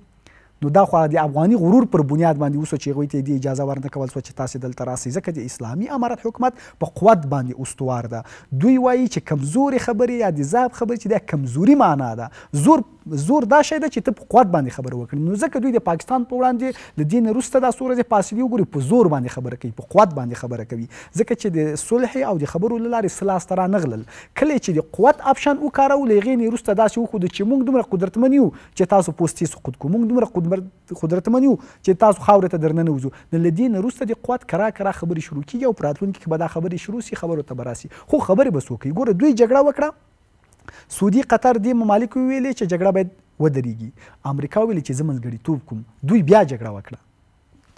نو دا خو د افغاني غرور پر بنیاد باندې اوسو چې هغوی ته دې اجازه ورنه کول سوه چې تاسې دلته راسئ، ځکه د اسلامي امارت حکومت په قوت باندې استوار ده. دوی وایي چې کمزورې خبرې یا د ضعف خبرې چې دا کمزوري معنا ده، زور دا شی ده چې ته په قوت باندې خبره وکړي. نو ځکه دوی د پاکستان په وړاندې له دې نه وروسته دا څو ورځې فاصلې وګوري په زور باندې خبره کوي، په قوت باندې خبره کوي، ځکه چې د صلح او د خبرو له لارې څه لاسته رانغلل. کله چې د قوت اپشن وکارو له هغې نه وروسته داسې وښودو چې موږ دومره قدرتمن یو چې تاسو پوستې سقوط کړو، موږ دومره قدرتمن یو چې تاسو خاورې ته درننه وځو. نو له دې نه وروسته د قوت کرا خبرې شروع کېږي او په راتلونکي کې به دا خبرې شروع سي، خبرو ته به راسي. خو خبرې به څوک کوي؟ ګوره دوی جګړه وکړه، سعودي قطر دې ممالکو ویلې چې جګړه باید ودرېږي، امریکا ویلې چې زه منځګړیتوب کوم، دوی بیا جګړه وکړه.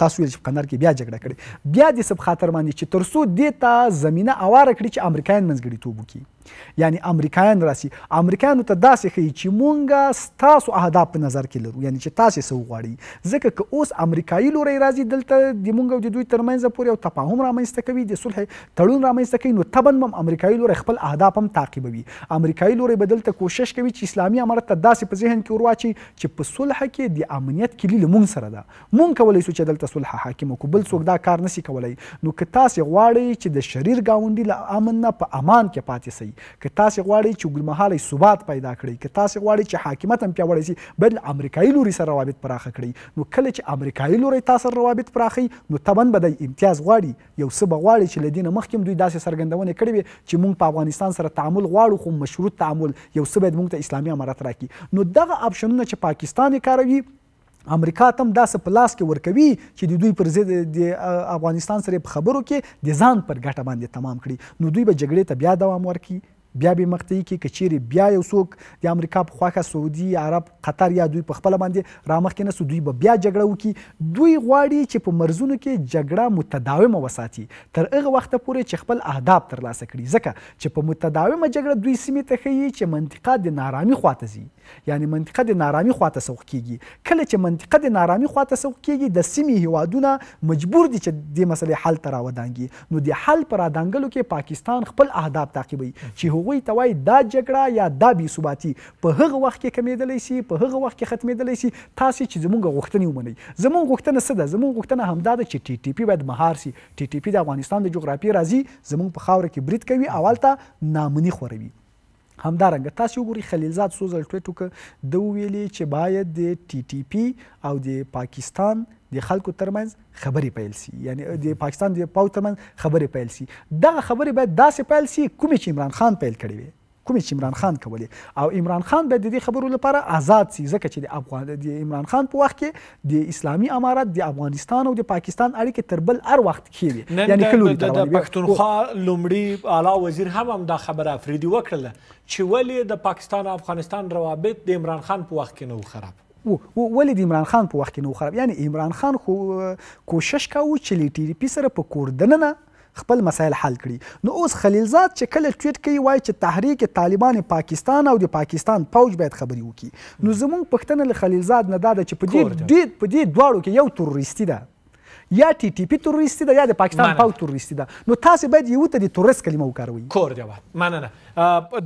تاسو ویل چې په قندهار کې بیا جګړه کړې، بیا دې څه په خاطر باندې چې تر څو دې ته زمینه اواره کړي چې امریکایان منځګړیتوب وکړي، یعنی امریکایان راسي، امریکایانو ته داسې ښیي چې مونږ ستاسو اهداف په نظر کې لرو، یعنی چې تاسې څه وغواړئ. ځکه که اوس امریکایي لوری راځي دلته د مونږ او د دوی ترمنځ پورې یو تفاهم رامنځته کوي، د صلح تړون رامنځته کوي، نو طبعا هم امریکایي لوری خپل اهداف هم تعقیبوي. امریکایي لوری به دلته کوشش کوي چې اسلامي امارت ته داسې په ذهن کې ورواچي چې په صلح کې د امنیت کلي له مونږ سره ده، مونږ کولی شو چې دلته صلح حاکمه کړو، بل څوک دا کار نشي کولی. نو که تاسې غواړئ چې د شریر ګاونډي له امن نه په امان کې پاتې سئ، که تاسې غواړئ چې اوږدمهالی ثبات پیدا کړئ، که تاسې غواړئ چې حاکمیت هم پیاوړی سي، باید له امریکایي لوري سره روابط پراخه کړئ. نو کله چې امریکایي لوری تاسو سره روابط پراخوي نو طبعا به د امتیاز غواړي، یو څه به غواړي چې له دې نه مخکې هم دوی داسې څرګندونې کړې وي چې موږ په افغانستان سره تعامل غواړو، خو مشروط تعامل، یو څه باید موږ ته اسلامي امارت راکړي. نو دغه اپشنونه چې پاکستان یې کاروي امریکا ته هم داسې په لاس کې ورکوي چې د دوی پر ضد د افغانستان سره په خبرو کې د ځان پر ګټه باندې تمام کړي، نو دوی به جګړې ته بیا دوام ورکړي، بیا به مقطعي کې کچېرې بیا یو څوک د امریکا په خواښه سعودي عرب قطر یا دوی په خپله باندې رامخکې نه سو، دوی به بیا جګړه وکړي. دوی غواړي چې په مرزونو کې جګړه متداومه وساتي تر هغه وخته پورې چې خپل اهداف ترلاسه کړي، ځکه چې په متداومه جګړه دوی سیمې ته ښیي چې منطقه د نارامي خواته ځي، یعنی منطقه د نارامي خواته سوق کیږي. کله چې منطقه د نارامي خواته سوق کیږي د سیمې هیوادونه مجبور دي چې د مسلې حل ته راودانګي، نو د حل پر راودانګلو کې پاکستان خپل اهداف تعقیبوي چې هغوی ته وایي دا جګړه یا دا بې ثباتي په هغه وخت کې کمیدلی شي، په هغه وخت کې ختمیدلی شي، تاسې چې زموږ غوښتنې ومنئ. زموږ غوښتنه څه ده؟ زموږ غوښتنه همدا ده چې ټي ټي پي باید مهار شي. ټي ټي پي د افغانستان د جغرافیې راځي، زموږ په خاوره کې برید کوي او هلته نامني خوروي. همدارنګه تاسو وګورئ خلیلزاد څو ځل ټویټ وکړ، ده وویلې چې باید د ټي ټي پي او د پاکستان د خلکو ترمنځ خبرې پیل شي، یعنی د پاکستان د پوځ ترمنځ خبرې پیل شي. دغه خبرې باید داسې پیل شي کومې چې عمران خان پیل کړې وي، کومې چې عمران خان کولې، او عمران خان باید د دې خبرو لپاره آزاد شي، ځکه چې د عمران خان په وخت کې د اسلامي امارت د افغانستان او د پاکستان اړیکې تر بل هر وخت ښې وي. یعنې د پښتونخوا لومړي اعلی وزیر هم دا خبره افریدي وکړله چې ولې د پاکستان او افغانستان روابط د عمران خان په وخت کې نه و خراب. ولې د عمران خان په وخت کې نه و خراب؟ یعنی عمران خان خو کوشش کوو چې له ټي ټي پي سره په کور دننه خپل مسایل حل کړي. نو اوس خلیلزاد چې کله ټویټ کوي وایي چې تحریک طالبان پاکستان او د پاکستان پوځ باید خبرې وکړي، نو زموږ پوښتنه له خلیلزاد نه دا ده چې په دې دواړو کې یو تروریستي ده، یا ټي ټي پي تروریستي ده یا د پاکستان پوځ تروریستي ده، نو تاسې باید یو ته د تروریست کلمه وکاروئ. کور جواب. مننه.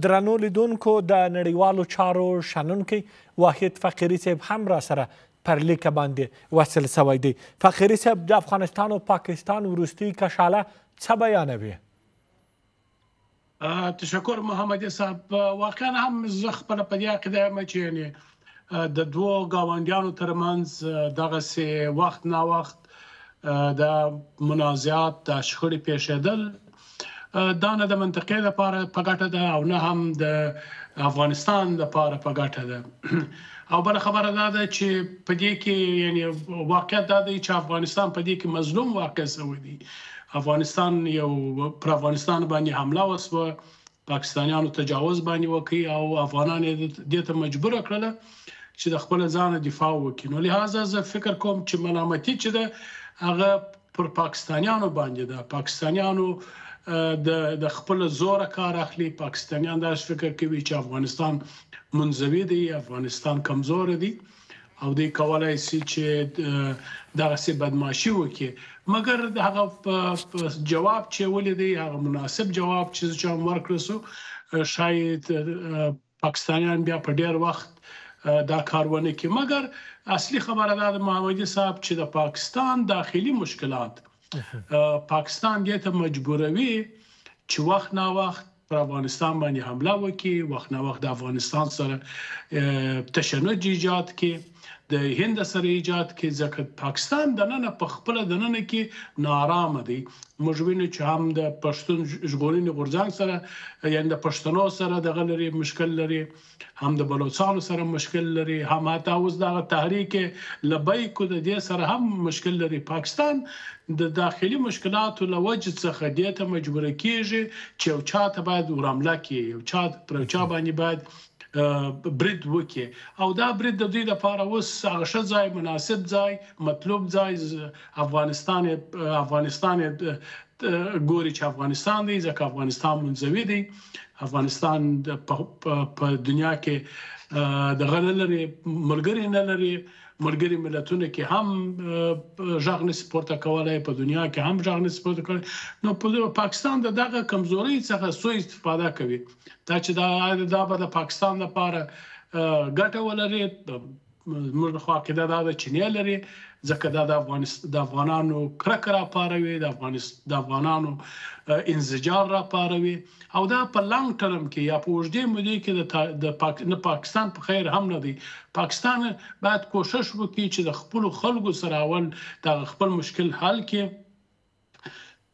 درنو لیدونکو، د نړیوالو چارو شنونکی واحد فقیري صاحب هم را سره پر لیکه باندې وصل سوی دی. فقیري صاحب، د افغانستان او پاکستان وروستي کشاله څه بیانوي؟ تشکر محمدي صاحب. واقعا هم زه خپله په دې عقیده یم چې د دوو ګاونډیانو ترمنځ دغسې وخت ناوخت د منازعات د شخړې پیښېدل دا نه د منطقې لپاره په ګټه ده او نه هم د افغانستان لپاره په ګټه ده. او بله خبره دا ده چې په دې کې یعنی واقعیت دا دی چې افغانستان په دې کې مظلوم واقع شوی دی. افغانستان پر افغانستان باندې حمله وسوه، پاکستانیانو تجاوز باندې وکړي او افغانان یې دې ته مجبور کړل چې د خپل ځان دفاع وکړي. نو لهدا زه فکر کوم چې ملامتي چې ده هغه پر پاکستانیانو باندې ده. پاکستانیانو د خپل زور کار اخلي. پاکستانیان دا فکر کوي چې افغانستان منزوي دی، افغانستان کمزور دی او دوی کولای شي چې دغسې بدماشي وکړي. مګر هغه جواب چې ولیدی هغه مناسب جواب چې چا ورکړ سو شاید پاکستانیان بیا په ډیر وخت دا کارونه کوي. مګر اصلي خبره ده محمدي صاحب چې د پاکستان داخلي مشکلات پاکستان دې ته مجبوروي چې وخت نا وخت پر افغانستان باندې حمله وکړي، وخت نا وخت د افغانستان سره تشنج ایجاد کړي، د هند سره ایجاد کې، ځکه پاکستان د نن په خپل د نن کې نارامه دی. موږ وینو چې هم د پښتون ژغورنې غورځنګ سره یعنی د پښتنو سره دغه لري مشکل لري، هم د بلوچستان سره مشکل لري، هم حتی اوس د تحریک لبیک د دې سره هم مشکل لري. پاکستان د داخلي مشکلاتو له وجې څخه دې ته مجبور کیږي چې یو چا ته باید ورحمله کړي، یو چا پر چا باندې باید برید وکړي او دا برید د دوی لپاره اوس هغه ښه ځای، مناسب ځای، مطلوب ځای افغانستان ګوري چې افغانستان دی، ځکه افغانستان منزوي دی. افغانستان په دنیا کې دغه نه لري، ملګري نه لري، ملګري ملتونه کې هم غږ نشي پورته کولی، په دنیا کې هم غږ نشي پورته کولی. نو پاکستان د دغه کمزورۍ څخه سوء استفاده کوي، دا چې دا به د پاکستان لپاره ګټه ولري. موږ خو عقیده دا ده چې نه لري، ځکه دا د افغانانو کرکه راپاروي، د افغانانو انزجار راپاروي او دا په لانګ ټرم کې یا په اوږدې مودې کې د پاکستان په خیر هم نه دی. پاکستان باید کوشش وکړي چې د خپل خلکو سره اول د خپل مشکل حل کړي.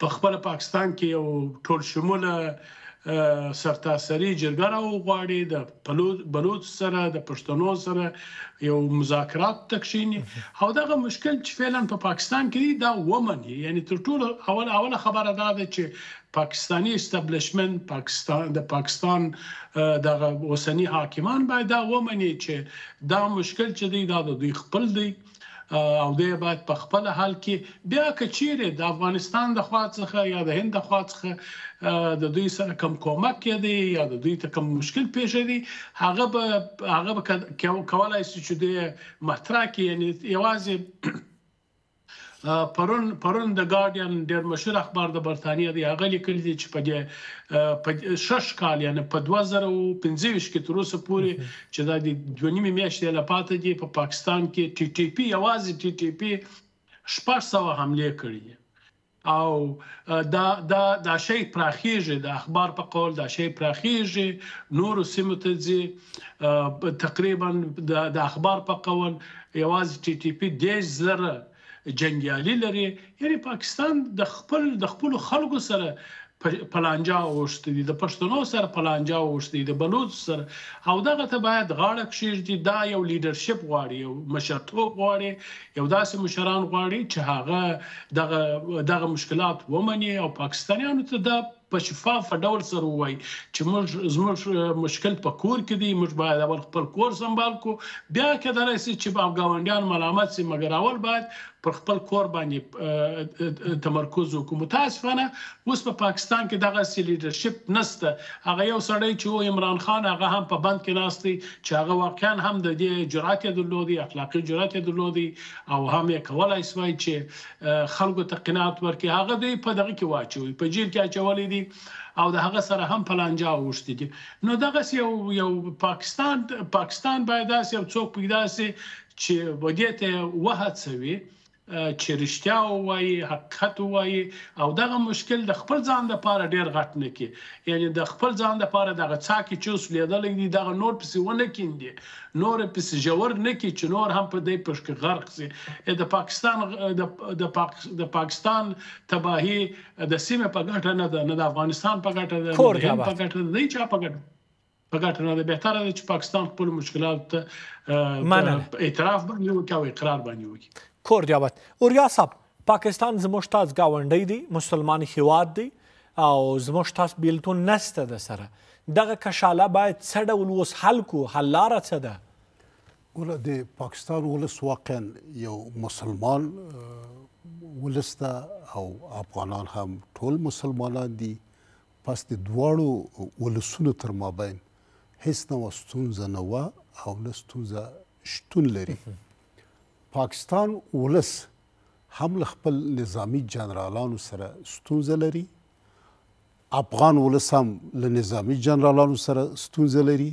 په خپل پاکستان کې یو ټول شموله سرتاسري جرګه راوغواړي، د بلوچ سره د پښتنو سره یو مذاکرات تکشینی او دغه مشکل چې فعلا په پاکستان کې دا ومني. یعنی تر ټولو اوله خبره دا ده چې پاکستانی استابلیشمنت د پاکستان دغه اوسنی حاکمان باید دا ومني چې دا مشکل چې دی دا د دوی خپل دی او دوی باید په خپل حال کې بیا که چیرې د افغانستان د خوا څخه یا د هند د خوا څخه د دوی سره کم کومک کېدی یا د دوی ته کم مشکل پیښ دی، هغه به کولای شي چې د مطرح کې یعنی یوازې پرون د ګارډین ډېر مشهور اخبار د برتانیا دی هغه لیکلي دي چې په 6 کال یعنی په 2025 کې تر اوسه پورې چې دا د 2.5 میاشتې لا پاتې دي په پاکستان کې ټي ټي پی یوازې ټي ټي پی 600 حمله کړې او دا شی پراخیږي، د اخبار په قول دا شی پراخیږي نور سیمو ته ځي. تقریبا د اخبار په قول یوازې ټي ټي پی 10,000 جنگیالي لري. یعنی پاکستان د خپل خلکو سره پلانجا اوښتي دي، د پښتنو سره پلانجا اوښتي دي، د بلوچ سره، او دغه ته باید غاړه کښېږدي. دا یو لیډرشپ غواړي، یو مشرتوب غواړي، یو داسې مشران غواړي چې هغه دغه مشکلات ومني او پاکستانیانو ته دا په شفاف ډول سره ووایي چې زموږ مشکل په کور کې دی، موږ باید اول خپل کور سنبال کو، بیا کېدلی شي چې په ګاونډیان ملامت شي، مګر اول باید پر خپل کور باندې تمرکز وکړو. متاسفانه اوس په پاکستان کې دغه لیډرشپ نشته. هغه یو سړی چې عمران خان هغه هم په بند کې ناست دی چې هغه واقعا هم د دې جرأت یې درلودي، اخلاقي جرأت یې درلودي او هم یې کولای شوی چې خلکو ته قناعت ورکړي. هغه دی په دغه کې واچوي، په جیل کې اچولی دي او د هغه سره هم پلانجا اوښتي دي. نو دغه یو پاکستان باید داسې یو څوک پیدا شي چې ودې ته وهڅوي چې رښتیا ووایي، حقیقت ووایي او دغه مشکل د خپل ځان لپاره ډېر غټ نه کړي. یعنی د خپل ځان لپاره دغه څاکې چې اوس لیدلی دي دغه نور پسې ونه کیندي، نور پسې ژور نه کړي چې نور هم په دې پشت کې غرق شي. د پاکستان تباهي د سیمې په ګټه نه ده، نه د افغانستان په ګټه ده، نه د هند په ګټه ده، د هیچا په ګټه نه ده. بهتره ده چې پاکستان خپل مشکلات ته اعتراف باندې وکړي او اقرار باندې وکړي. کور دیابت اوریا صاحب، پاکستان زموږ تاسو ګاونډی دی، مسلماني هیواد دی او زموږ تاسو بیلتون نسته د سره. دغه کشاله باید څه ډول اوس حل کو؟ حل لاره څه ده؟ ګوره د پاکستان ولس واقعا یو مسلمان ولس ده او افغانان هم ټول مسلمانان دي. پس د دواړو ولسونو تر مابین هیڅ نوع ستونزه نه وه او نه ستونزه شتون لري. پاکستان ولس هم له خپل نظامی جنرالانو سره ستونزه لري، افغان ولس هم له نظامی جنرالانو سره ستونزه لري،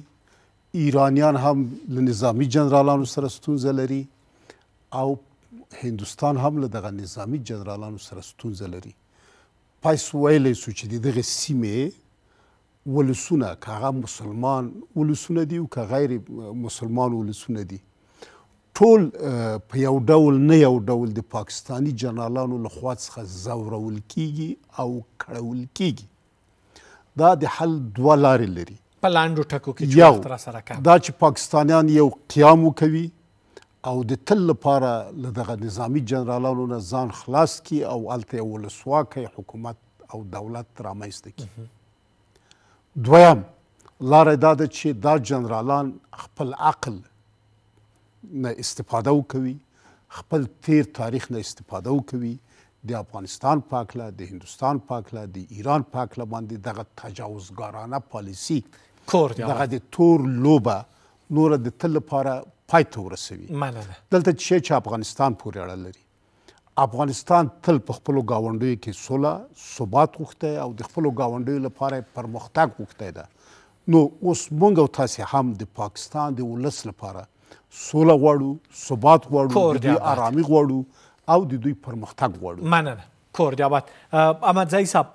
ایرانیان هم له نظامی جنرالانو سره ستونزه لري او هندوستان هم له دغه نظامی جنرالانو سره ستونزه لري. پس ویلی سو چې د دغه سیمې ولسونه که هغه مسلمان ولسونه دي او که غیر مسلمان ولسونه دي ټول په یو ډول نه یو ډول د پاکستانی جنرالانو له خوا څخه ځورول کیږي او کړول کیږي. دا د حل دوه لارې لري. په لانډو ټکو کې چې وخت راسره کم دا چې پاکستانیان یو قیام وکوي او د تل لپاره له دغه نظامی جنرالانو نه ځان خلاص کړي او هلته یو ولسواکی حکومت او دولت رامنځته کړي. دویم لاره دا ده چې دا جنرالان خپل عقل نه استفاده وکوي، خپل تیر تاریخ نه استفاده وکوي، د افغانستان په هکله، د هندوستان په هکله، د ایران په هکله باندې دغه تجاوزګارانه پالیسي، دغه د تور لوبه نوره د تل لپاره پای ته ورسوي. دلته چې افغانستان پورې اړه لري. افغانستان تل په خپلو ګاونډیو کې سوله ثبات غوښتی او د خپلو ګاونډیو لپاره پرمختګ غوښتی ده. نو اوس موږ او تاسې هم د پاکستان د ولس لپاره سوله غواړو، ثبات غواړو، د دوی آرامي غواړو او د دوی پرمختګ غواړو. مننه. کور دیابت احمدزی صاحب،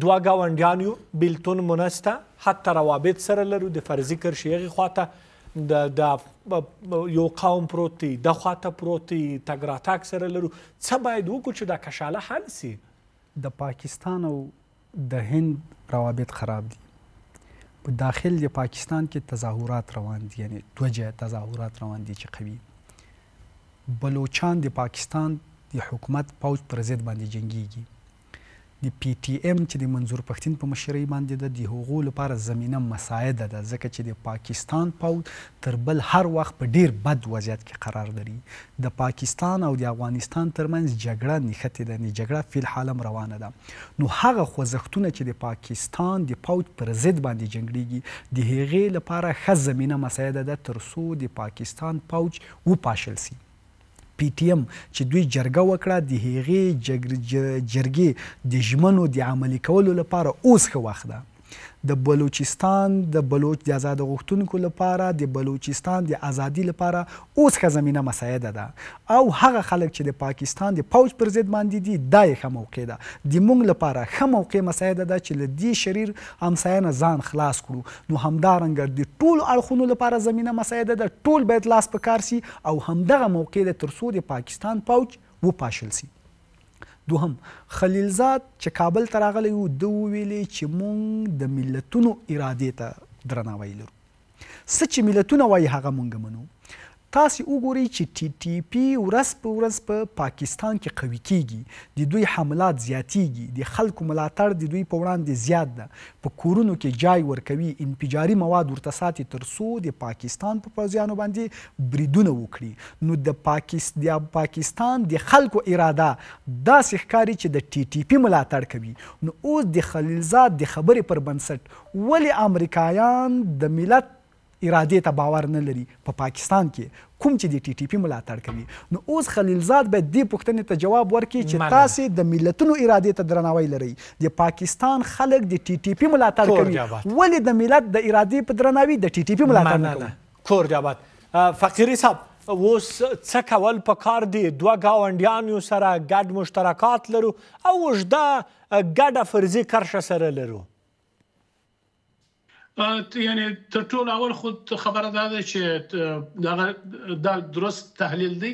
دوه ګاونډیان یو، بیلتون مو نسته، حتی روابط سره لرو، د فرضي کرښې هغې خواته د یو قوم پروت دی، د خواته پروت دی، تګ راتګ سره لرو. څه باید وکړو چې دا کشاله حل سي؟ د پاکستان او د هند روابط خراب دي. په داخل د پاکستان کې تظاهرات روان دي، یعنی دوه جهه تظاهرات روان دي چې قوي. بلوچان د پاکستان د حکومت پوځ پر ضد باندې جنګیږي. د پی ټی ایم چې د منظور پښتین په مشرۍ باندې ده، د هغو لپاره زمینه مساعده ده، ځکه چې د پاکستان پوځ تر بل هر وخت په ډیر بد وضعیت کې قرار لري. د پاکستان او د افغانستان ترمنځ جګړه نښتې ده، جګړه فی الحال هم روانه ده. نو هغه خوځښتونه چې د پاکستان د پوځ پر ضد باندې جنګیږي، د هغې لپاره ښه زمینه مساعده ده تر څو د پاکستان پوځ وپاشل سي. پی ټی ایم چې دوی جرګه وکړه، د هغې جرګې د ژمنو د عملي کولو لپاره اوس ښه وخت ده. د بلوچستان د آزاده غوښتونکو لپاره، د بلوچستان د ازادي لپاره اوس ښه زمینه مساعده ده. او هغه خلک چې د پاکستان د پوځ پر ضد باندې دي، دا یې ښه موقع ده. د موږ لپاره ښه موقع مساعده ده چې له دې شریر همسایه نه ځان خلاص کړو. نو همدارنګه د ټولو اړخونو لپاره زمینه مساعده ده، ټول باید لاس په کار سي او همدغه موقع ده تر څو د پاکستان پوځ وپاشل سي. دوهم، خلیلزاد چې کابل ته راغلی و، ده وویلې چې موږ د ملتونو ارادې ته درناوی لرو. څه چې ملتونه وایي هغه موږ منو. تاسې وګورئ چې ټي ټي پی ورځ په ورځ په پاکستان کې قوي کیږي، د دوی حملات زیاتیږي، د خلکو ملاتړ د دوی په وړاندې زیات ده، په کورونو کې جای ورکوي، انفجاري مواد ورته ساتي تر څو د پاکستان په پوځیانو باندې بریدونه وکړي. نو د پاکستان د خلکو اراده داسې ښکاري چې د ټي ټي پی ملاتړ کوي. نو اوس د خلیلزاد د خبرې پر بنسټ ولې امریکایان د ملت ارادې ته باور نه لري په پاکستان کې، کوم چې د ټي ټي پی ملاتړ کوي؟ نو اوس خلیلزاد باید دې پوښتنې ته جواب ورکړي چې تاسې د ملتونو ارادې ته درناوی لرئ، د پاکستان خلک د ټي ټي پی ملاتړ کوي، ولې د ملت د ارادې په درناوي د ټي ټي پی ملاتړ نه کوي؟ کور جواب. فقیري صاحب، اوس څه کول پکار دي؟ دوه ګاونډیانو سره ګډ مشترکات لرو او اوږده ګډه فرضي کرښه سره لرو. یعنی تر ټولو اول خود خبره ده چې دا درست تحلیل دی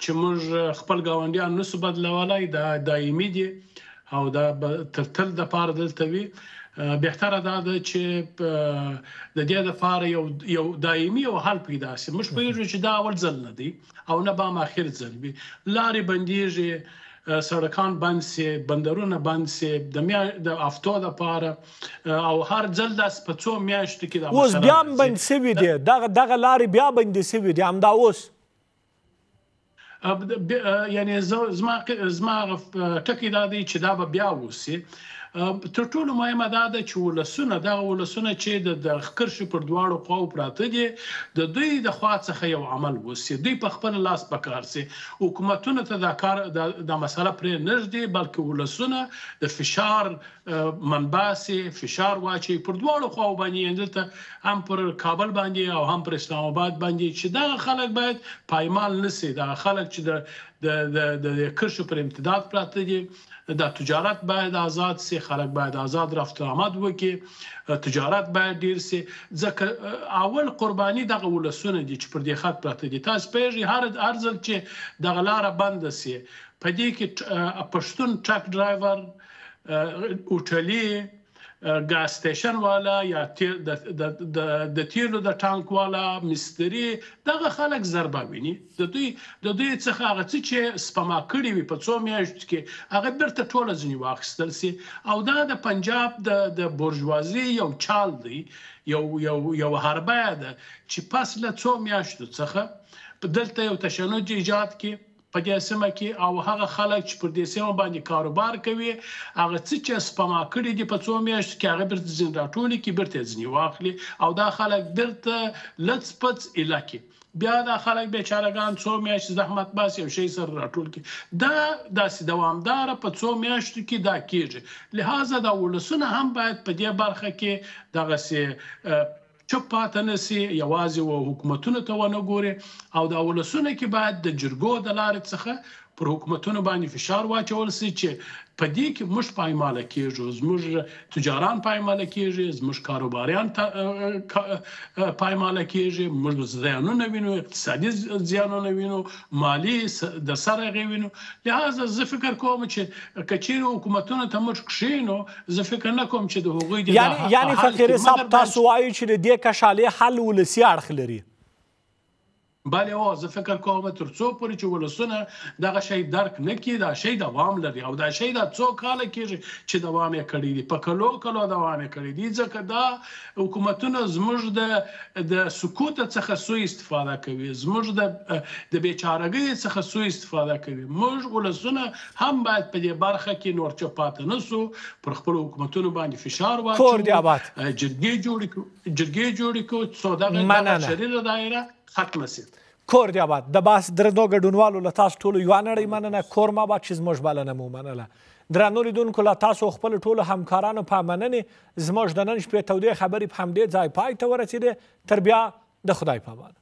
چې موږ خپل ګاونډیان نسو بدلولای، دا دایمي دي او دا تر تل دپاره دلته وي. بهتره دا ده چې د دې دپاره یو دایمي او حل پیدا سي. موږ پوهېږو چې دا اول ځل نه دی او نه به هم اخر ځل وي. لارې بندېږي، سړکان بند سي، بندرونه بند سي د هفتو دپاره، او هر ځل داسې په څو میاشتو کې دا اوس بیا هم بند سوي دي، دغه لارې بیا بندې سوي دي همدا اوس. یعنی زما ټکي دا دی چې دا به بیا وسي. تر ټولو مهمه دا ده چې دغه ولسونه چې د کرښې پر دواړو خواو پراته دي، د دوی د خوا څخه یو عمل وسي، دوی په خپل لاس په کار سي. حکومتونو ته دا مسله پرې نه ږدي، بلکې ولسونه د فشار منبع سي، فشار واچوي پر دواړو خواو باندې، دلته هم پر کابل باندې او هم پر اسلام آباد باندې، چې دغه خلک باید پایمال نه سي. دغه خلک چې د کرښو پر امتداد پراته دي، دا تجارت باید آزاد سي، خلک باید آزاد رفت آمد وکړي، تجارت باید ډیر سي، ځکه اول قرباني دغه ولسونه دي چې پر دې خط پراته دي. تاسو پوهېږئ هر ځل چې دغه لاره بنده سي، په دې کې پښتون ټرک ډرایور، هوټلي، ګاز سټیشن والا یا د تیلو د ټانک والا، مستري، دغه خلک ضربه ویني. د دوی څخه هغه څه چې سپما کړي وي په څو میاشتو کې، هغه بیرته ټوله ځینې واخیستل سي. او دا د پنجاب د بورژوازي یو چال دی، یو حربه ده چې پس له څو میاشتو څخه دلته یو تشنج ایجاد کړي په دې سیمه کې، او هغه خلک چې پر دې سیمه باندې کاروبار کوي، هغه څه چې سپما کړي دي په څو میاشتو کې، هغه بیرته ځینې راټولي کړي، بیرته ځینې واخلي، او دا خلک بیرته لڅ پڅ ایله کړي. بیا دا خلک بیچارهګان څو میاشتې زحمت باسي او شی سره راټول کړي. دا داسې دوامداره په څو میاشتو کې دا کېږي. لهذا دا ولسونه هم باید په دې برخه کې دغسې چوپ پاته نسي، یوازې حکومتونو ته ونه ګوري، او دا ولسونه کې باید د جرګو د لارې څخه پر حکومتونو باندې فشار واچول سي چې په دې کې موږ پایماله کېږو، زموږ تجاران پایماله کېږي، زموږ کاروباریان پایماله کېږي، موږ زیانونه وینو، اقتصادي زیانونه وینو، مالي د سره هغې وینو. لهذا زه فکر کوم چې که چیرې حکومتونو ته موږ کښېنو، زه فکر نه کوم چې د هغوی یعنې فقیرې صاحب تاسو وایئ چې د دې کشالې حل ولسي اړخ لري؟ بله هو، زه فکر کوم تر څو پورې چې ولسونه دغه شی درک نه کړي، دا شی دوام لري او دا شی دا څو کاله کېږي چې دوام یې کړی دی، په کلو دوام یې کړی دی، ځکه دا حکومتونه زموږ د سکوت څخه سوء استفاده کوي، زموږ د بېچارهګۍ څخه سوء استفاده کوي. موږ ولسونه هم باید په دې برخه کې نور چپ پاتې نه سو، پر خپلو حکومتونو باندې فشار واچوو، جرګې جوړې کړو څو دغه شریره دایره ختمه سي. کور دې آباد. د باس درنو ګډونوالو له تاسو ټولو یوه نړۍ مننه. کور مو آباد چې زموږ بلنه مو منله. درنو لیدونکو له تاسو خپلو ټولو همکارانو په مننې زموږ د نن شپې تودې خبرې په همدې ځای پای ته ورسېدې. تر بیا د خدای په امان.